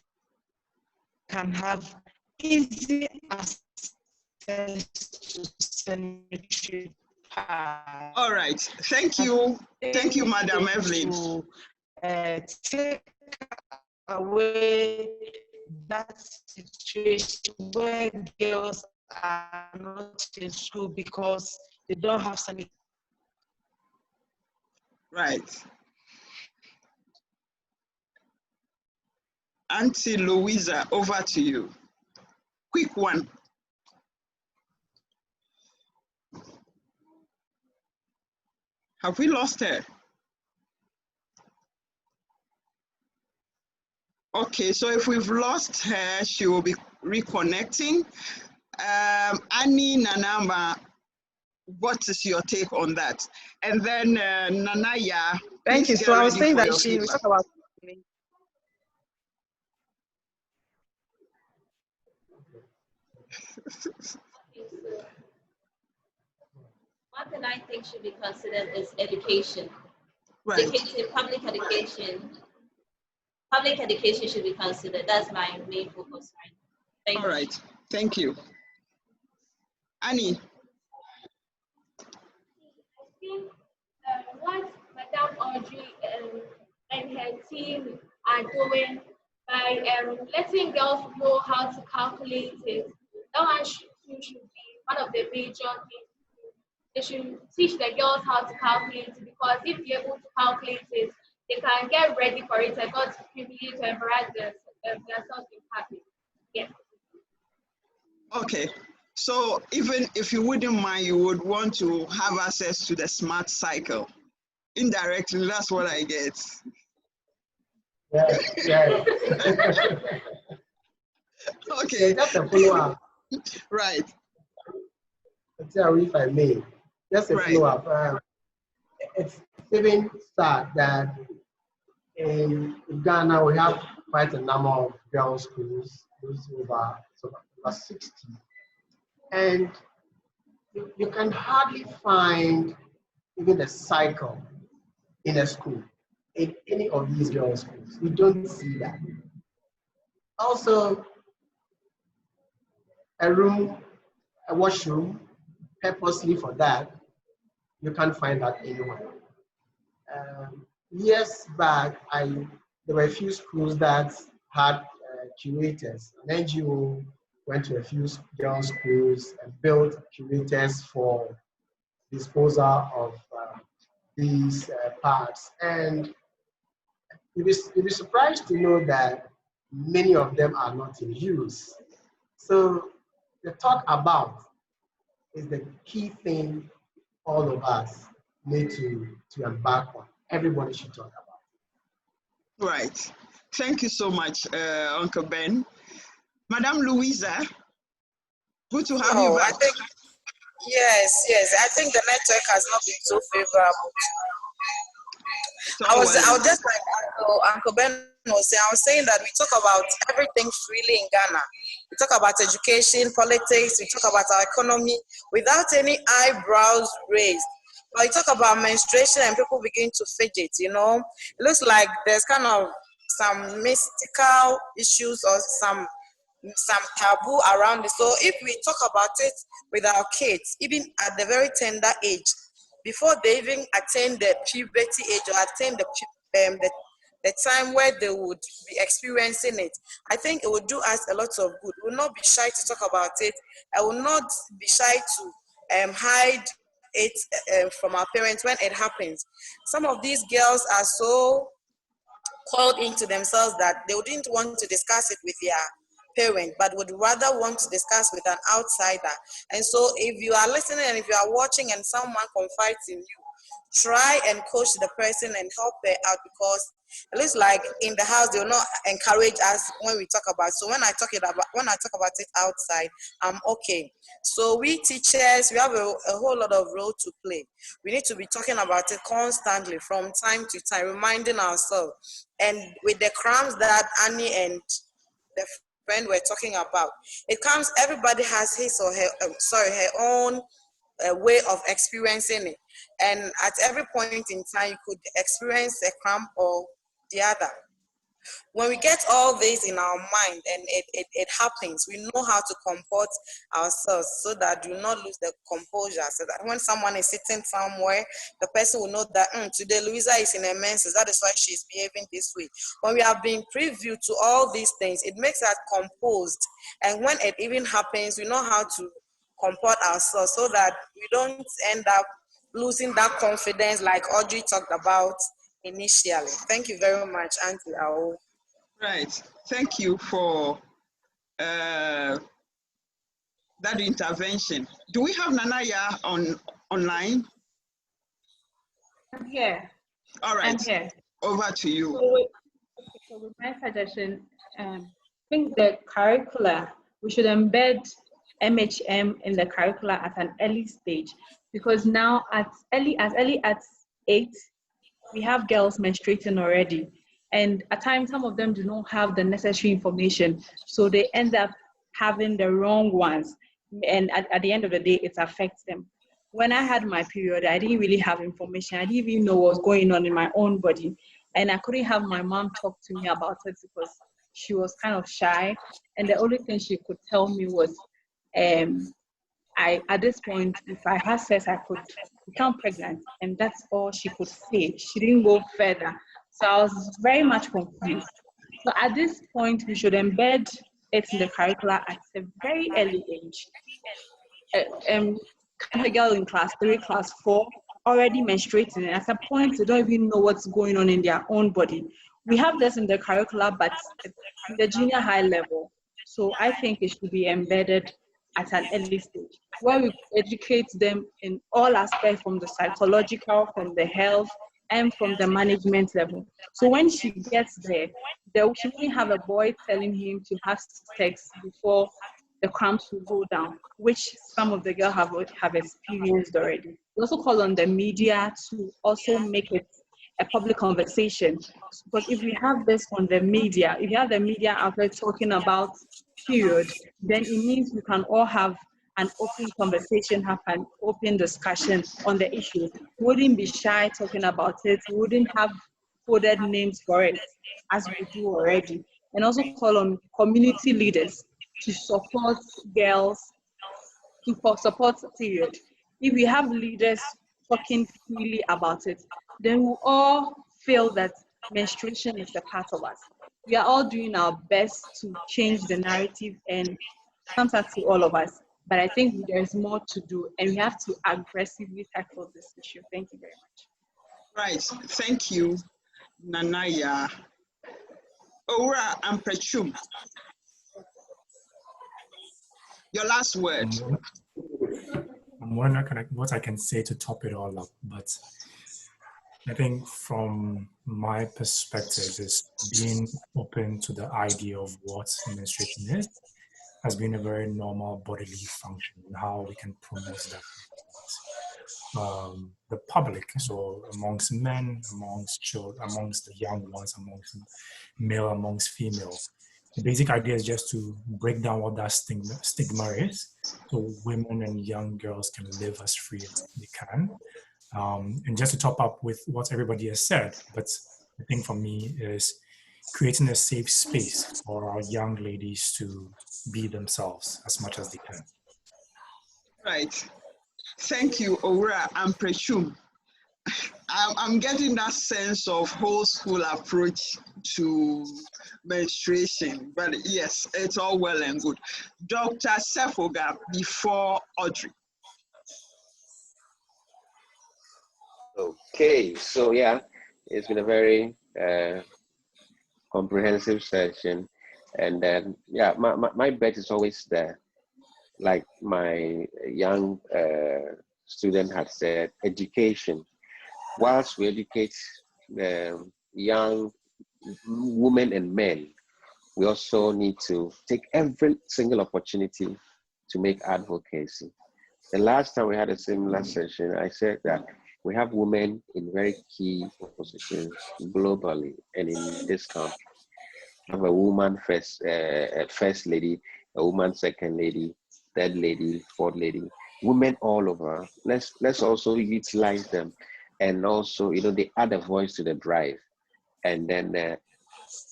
can have easy access to sanitary pads. All right, thank you. Thank you, Madam Evelyn. To take away that situation where girls are not in school because they don't have sanitary. Right. Auntie Louisa, over to you. Quick one. Have we lost her? Okay, so if we've lost her, she will be reconnecting. Annie Nanamba, what is your take on that? And then Nanaya. Thank you. So I was saying that she was about One thing I think should be considered is education. public education. Public education should be considered. That's my main focus. Thank you. All right. Thank you. Annie. I think what Madame Audrey and her team are doing by letting girls know how to calculate it, that one should be one of the major things. They should teach the girls how to calculate it, because if they're able to calculate it, they can get ready for it and not privilege and embarrass themselves in public. Yes. Okay. So even if you wouldn't mind, you would want to have access to the smart cycle. Indirectly, that's what I get. Yeah. Okay. Just a follow-up. Right. If I may, just a follow-up. It's even sad that in Ghana we have quite a number of girls' schools, over 60, and you can hardly find even a cycle in a school, in any of these girls' schools. You don't see that. Also, a washroom, purposely for that, you can't find that anywhere. Years back, there were a few schools that had curators. An NGO went to a few girls' schools and built curators for disposal of these parts. And you'll be surprised to know that many of them are not in use. So the talk about is the key thing all of us need to embark on. Everybody should talk about it. Right. Thank you so much, Uncle Ben. Madame Louisa, good to have you back. Yes. I think the network has not been so favorable. I was just like Uncle Ben was saying, I was saying that we talk about everything freely in Ghana. We talk about education, politics, we talk about our economy without any eyebrows raised. But you talk about menstruation and people begin to fidget, you know. It looks like there's kind of some mystical issues or some taboo around it. So if we talk about it with our kids, even at the very tender age, before they even attain the puberty age or attain the time where they would be experiencing it, I think it would do us a lot of good. We will not be shy to talk about it. I will not be shy to hide it from our parents when it happens. Some of these girls are so called into themselves that they wouldn't want to discuss it with their parent, but would rather want to discuss with an outsider. And so if you are listening and if you are watching and someone confides in you, try and coach the person and help her out, because it looks like in the house they will not encourage us when we talk about it. So when I talk about it outside, I'm okay. So we teachers, we have a whole lot of role to play. We need to be talking about it constantly from time to time, reminding ourselves. And with the crumbs that Annie and the friend were talking about, it comes, everybody has his or her own way of experiencing it. And at every point in time, you could experience a cramp or the other. When we get all this in our mind and it happens, we know how to comport ourselves so that we do not lose the composure. So that when someone is sitting somewhere, the person will know that today Louisa is in a menses, that is why she's behaving this way. When we have been previewed to all these things, it makes us composed. And when it even happens, we know how to comport ourselves so that we don't end up losing that confidence like Audrey talked about initially. Thank you very much, Auntie Ao. Right. Thank you for that intervention. Do we have Nanaya online? I'm here. All right. I'm here. Over to you. So with my suggestion, I think the curricula, we should embed MHM in the curricula at an early stage, because now as early as 8, we have girls menstruating already. And at times, some of them do not have the necessary information. So they end up having the wrong ones. And at the end of the day, it affects them. when I had my period, I didn't really have information. I didn't even know what was going on in my own body. And I couldn't have my mom talk to me about it because she was kind of shy. And the only thing she could tell me was, at this point, if I had sex, I could become pregnant. And that's all she could say. She didn't go further. So I was very much confused. So at this point, we should embed it in the curricula at a very early age. A girl in class 3, class 4, already menstruating, and at a point they don't even know what's going on in their own body. We have this in the curricula, but in the junior high level. So I think it should be embedded at an early stage, where we educate them in all aspects, from the psychological, from the health, and from the management level. So when she gets there, she won't have a boy telling him to have sex before the cramps will go down, which some of the girls have experienced already. We also call on the media to also make it a public conversation. Because if we have this on the media, if you have the media out there talking about period, then it means we can all have an open conversation, have an open discussion on the issue. We wouldn't be shy talking about it. We wouldn't have coded names for it, as we do already. And also call on community leaders to support girls, to support period. If we have leaders talking freely about it, then we all feel that menstruation is a part of us. We are all doing our best to change the narrative and contact to all of us. But I think there's more to do, and we have to aggressively tackle this issue. Thank you very much. Right, thank you, Nanaya. Ora and Prechum. Your last word. I'm wondering what I can say to top it all up, but I think from my perspective is being open to the idea of what menstruation is has been a very normal bodily function and how we can promote that. The public, so amongst men, amongst children, amongst the young ones, amongst male, amongst female. The basic idea is just to break down what that stigma is, so women and young girls can live as free as they can. And just to top up with what everybody has said, but the thing for me is creating a safe space for our young ladies to be themselves as much as they can. Right. Thank you, Ora and Prechum. I'm getting that sense of whole school approach to menstruation, but yes, it's all well and good. Dr. Sefoga before Audrey. Okay, so yeah, it's been a very comprehensive session, and then yeah, my bet is always there. Like my young student had said, education. Whilst we educate the young women and men, we also need to take every single opportunity to make advocacy. The last time we had a similar session, I said that we have women in very key positions globally and in this country. We have a woman first lady, a woman second lady, third lady, fourth lady, women all over. Let's also utilize them. And also, they add a voice to the drive. And then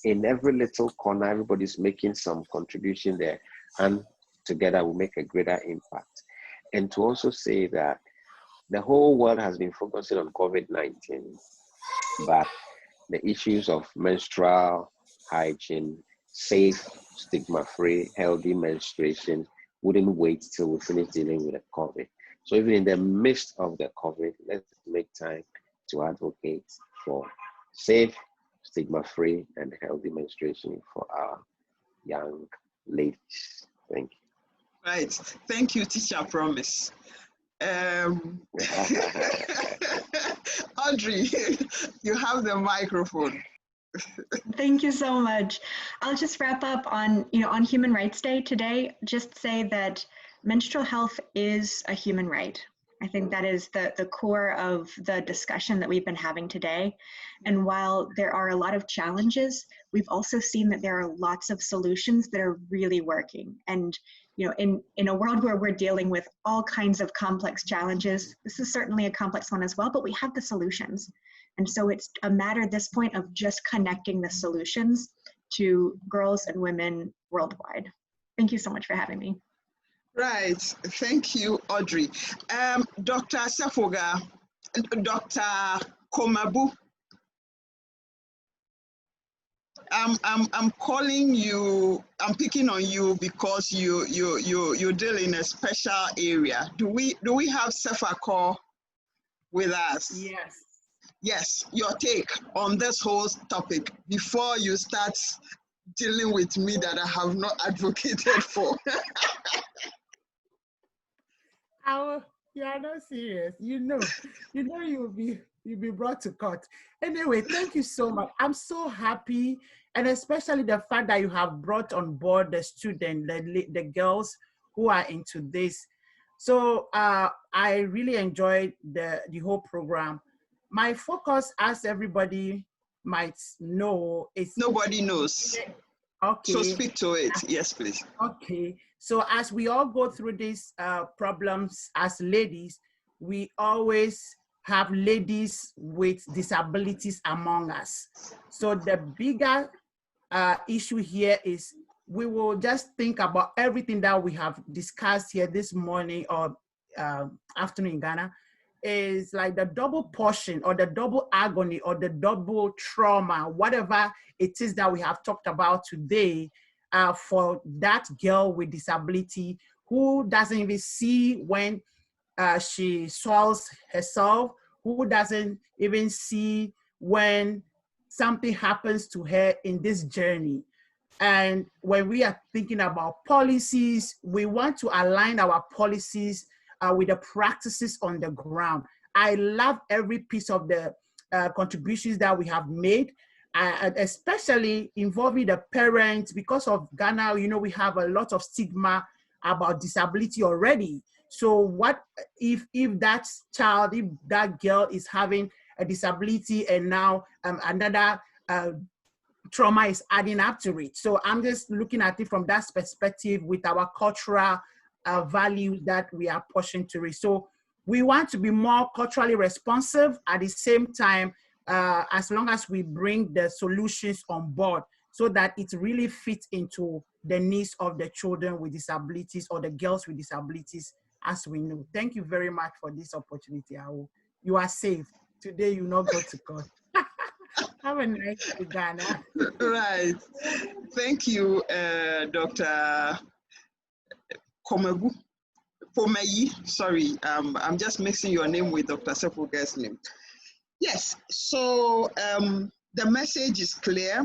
in every little corner, everybody's making some contribution there. And together we'll make a greater impact. And to also say that the whole world has been focusing on COVID-19, but the issues of menstrual hygiene, safe, stigma-free, healthy menstruation wouldn't wait till we finish dealing with the COVID. So even in the midst of the COVID, let's make time to advocate for safe, stigma-free, and healthy menstruation for our young ladies. Thank you. Right. Thank you, Teacher Promise. Audrey, you have the microphone. Thank you so much. I'll just wrap up on Human Rights Day today. Just say that menstrual health is a human right. I think that is the core of the discussion that we've been having today. And while there are a lot of challenges, we've also seen that there are lots of solutions that are really working. And you know, in a world where we're dealing with all kinds of complex challenges, this is certainly a complex one as well, but we have the solutions. And so it's a matter at this point of just connecting the solutions to girls and women worldwide. Thank you so much for having me. Right, thank you, Audrey. Dr. Sefoga, Dr. Komabu, I'm calling you, I'm picking on you because you deal in a special area. Do we have Sefako with us? Yes. Yes, your take on this whole topic before you start dealing with me that I have not advocated for. You are not serious. You know you'll be brought to court. Anyway, thank you so much. I'm so happy, and especially the fact that you have brought on board the students, the girls who are into this. So I really enjoyed the whole program. My focus, as everybody might know, is nobody knows. Okay. So speak to it. Yes, please. Okay. So as we all go through these problems as ladies, we always have ladies with disabilities among us. So the bigger issue here is we will just think about everything that we have discussed here this morning or afternoon in Ghana, is like the double portion or the double agony or the double trauma, whatever it is that we have talked about today, for that girl with disability who doesn't even see when she soils herself, who doesn't even see when something happens to her in this journey. And when we are thinking about policies, we want to align our policies with the practices on the ground. I love every piece of the contributions that we have made, especially involving the parents. Because of Ghana, you know, we have a lot of stigma about disability already. So what if that child, if that girl is having a disability and now another trauma is adding up to it? So I'm just looking at it from that perspective with our cultural values that we are pushing to it. So we want to be more culturally responsive at the same time, as long as we bring the solutions on board so that it really fits into the needs of the children with disabilities or the girls with disabilities, as we know. Thank you very much for this opportunity. You are safe. Today you not go to court. Have a nice day, Ghana. Right. Thank you, Dr. Komabu. Pomeyi, sorry, I'm just mixing your name with Dr. Sefoga's name. Yes, so the message is clear.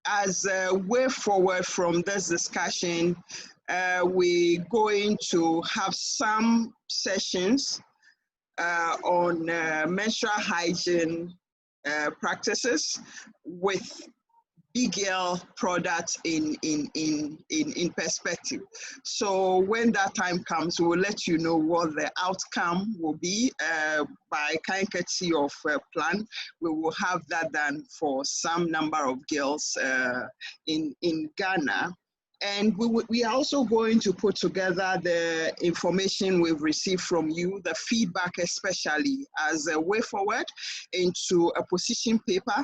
As a way forward from this discussion, we're going to have some sessions on menstrual hygiene practices with BGL products in perspective. So when that time comes, we'll let you know what the outcome will be. By kind courtesy of plan, we will have that done for some number of girls in Ghana. And we are also going to put together the information we've received from you, the feedback especially, as a way forward into a position paper,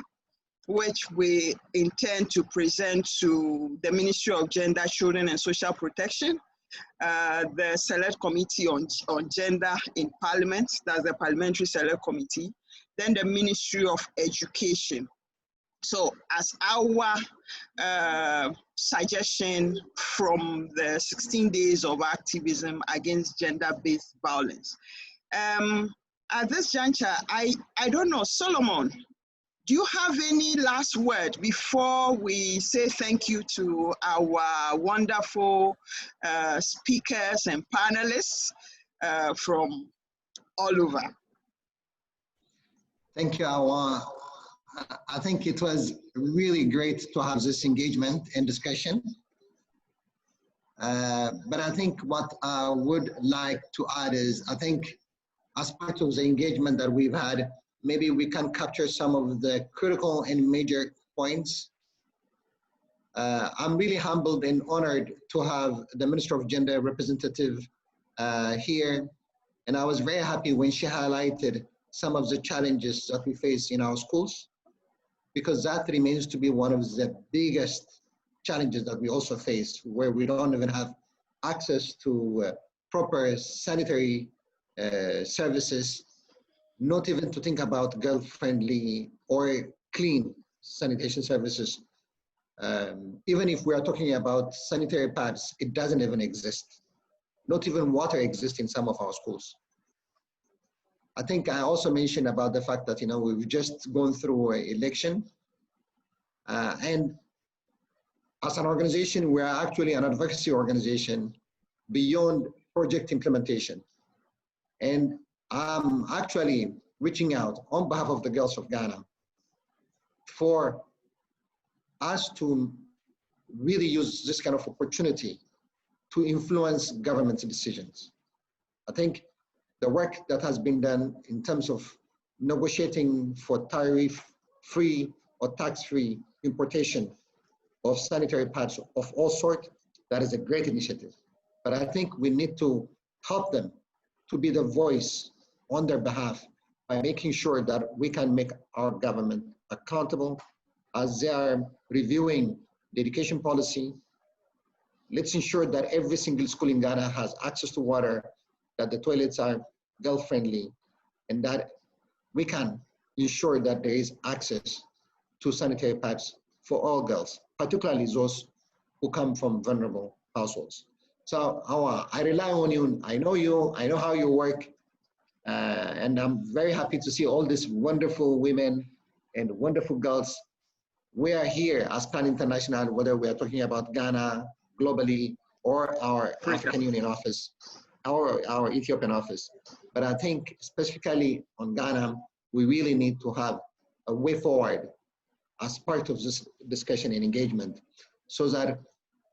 which we intend to present to the Ministry of Gender, Children and Social Protection, the Select Committee on Gender in Parliament, that's the Parliamentary Select Committee, then the Ministry of Education. So as our suggestion from the 16 days of activism against gender-based violence. At this juncture, I don't know, Solomon, do you have any last word before we say thank you to our wonderful speakers and panelists from all over? Thank you, Awa. I think it was really great to have this engagement and discussion. But I think what I would like to add is, I think as part of the engagement that we've had, maybe we can capture some of the critical and major points I'm really humbled and honored to have the Minister of Gender representative here. And I was very happy when she highlighted some of the challenges that we face in our schools, because that remains to be one of the biggest challenges that we also face, where we don't even have access to proper sanitary services, not even to think about girl-friendly or clean sanitation services. Even if we are talking about sanitary pads, it doesn't even exist. Not even water exists in some of our schools. I think I also mentioned about the fact that, we've just gone through an election. And as an organization, we are actually an advocacy organization beyond project implementation. And I'm actually reaching out on behalf of the girls of Ghana for us to really use this kind of opportunity to influence government decisions. I think the work that has been done in terms of negotiating for tariff-free or tax-free importation of sanitary pads of all sorts, that is a great initiative. But I think we need to help them to be the voice on their behalf by making sure that we can make our government accountable as they are reviewing the education policy. Let's ensure that every single school in Ghana has access to water, that the toilets are girl-friendly, and that we can ensure that there is access to sanitary pads for all girls, particularly those who come from vulnerable households. So I rely on you, I know how you work, and I'm very happy to see all these wonderful women and wonderful girls. We are here as Plan International, whether we are talking about Ghana globally or our African Union office, our Ethiopian office. But I think specifically on Ghana, we really need to have a way forward as part of this discussion and engagement, so that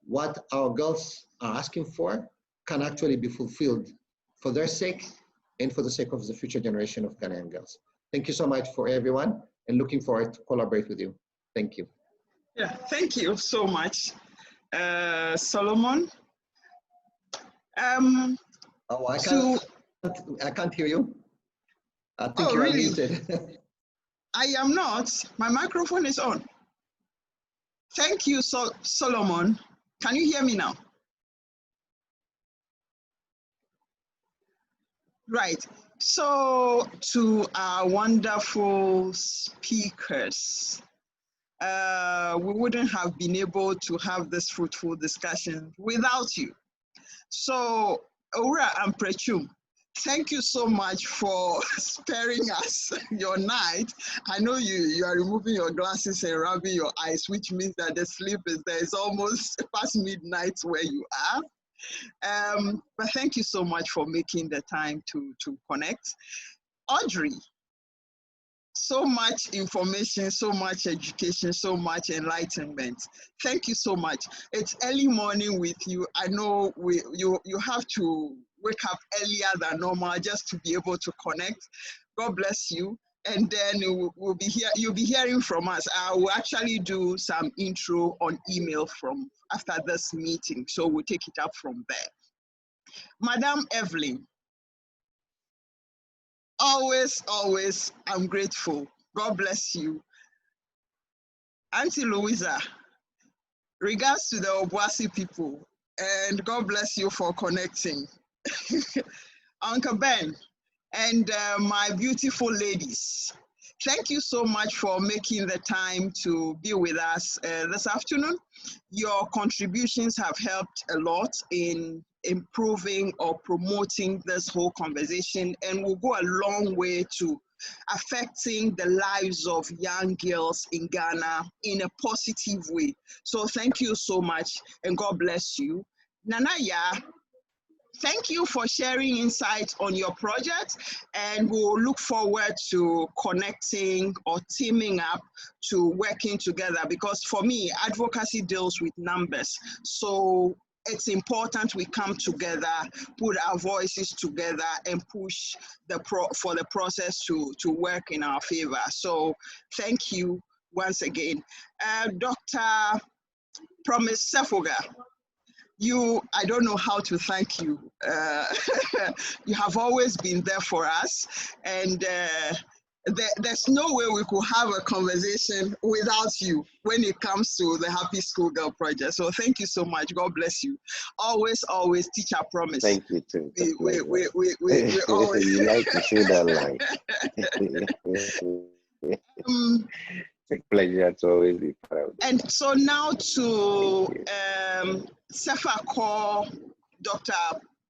what our girls are asking for can actually be fulfilled for their sake and for the sake of the future generation of Ghanaian girls. Thank you so much for everyone, and looking forward to collaborate with you. Thank you. Yeah, thank you so much, Solomon. I can't hear you. I think you are muted. I am not. My microphone is on. Thank you, Solomon. Can you hear me now? Right. So, to our wonderful speakers, we wouldn't have been able to have this fruitful discussion without you. So, Ora and Prechum, thank you so much for sparing us your night. I know you are removing your glasses and rubbing your eyes, which means that the sleep is there. It's almost past midnight where you are. But thank you so much for making the time to connect. Audrey, so much information, so much education, so much enlightenment. Thank you so much. It's early morning with you. I know you have to wake up earlier than normal just to be able to connect. God bless you. And then you'll be hearing from us. I will actually do some intro on email from after this meeting. So we'll take it up from there. Madam Evelyn, always, I'm grateful. God bless you. Auntie Louisa, regards to the Obuasi people, and God bless you for connecting. Uncle Ben, and my beautiful ladies, thank you so much for making the time to be with us this afternoon. Your contributions have helped a lot in improving or promoting this whole conversation, and will go a long way to affecting the lives of young girls in Ghana in a positive way. So thank you so much, and God bless you. Nanaya, thank you for sharing insights on your project, and we'll look forward to connecting or teaming up to working together, because for me, advocacy deals with numbers. So it's important we come together, put our voices together, and push for the process to work in our favor. So thank you once again. Dr. Promise Sefoga. I don't know how to thank you. You have always been there for us, and there's no way we could have a conversation without you when it comes to the Happy Schoolgirl project. So thank you so much. God bless you. Always, always teach our promise. Thank you too. We always. You like to say that line. It's a pleasure to always be part of this. And so now to Sefa Core, Dr.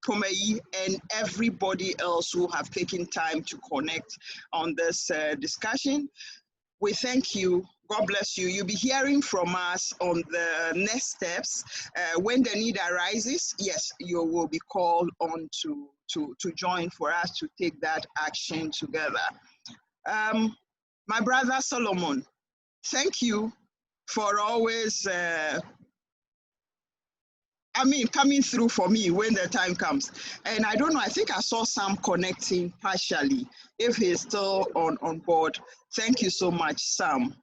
Pomei, and everybody else who have taken time to connect on this discussion. We thank you. God bless you. You'll be hearing from us on the next steps. When the need arises, yes, you will be called on to join for us to take that action together. My brother Solomon, thank you for always coming through for me when the time comes. And I don't know, I think I saw Sam connecting partially. If he's still on board, thank you so much, Sam.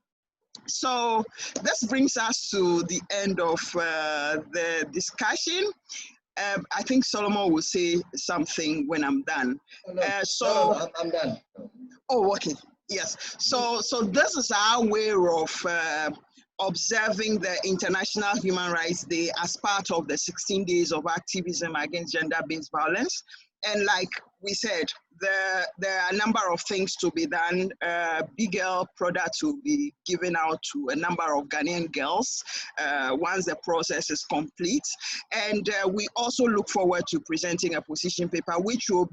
So this brings us to the end of the discussion. I think Solomon will say something when I'm done. No, I'm done. Oh, okay. Yes. So this is our way of observing the International Human Rights Day as part of the 16 days of activism against gender-based violence. And like we said, there are a number of things to be done. Big girl products will be given out to a number of Ghanaian girls once the process is complete. And we also look forward to presenting a position paper, which will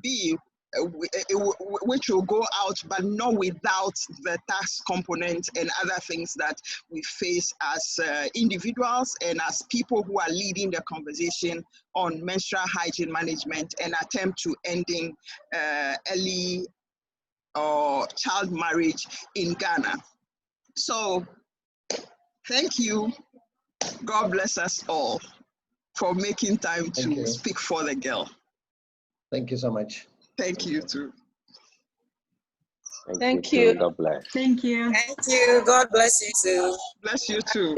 go out, but not without the tax component and other things that we face as individuals and as people who are leading the conversation on menstrual hygiene management and attempt to ending early or child marriage in Ghana. So thank you. God bless us all for making time to speak for the girl. Thank you so much. Thank you too. Thank you. God bless. Thank you. Thank you. God bless you too. Bless you too.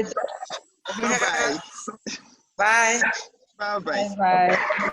Bye-bye. Bye. Bye-bye. Bye-bye.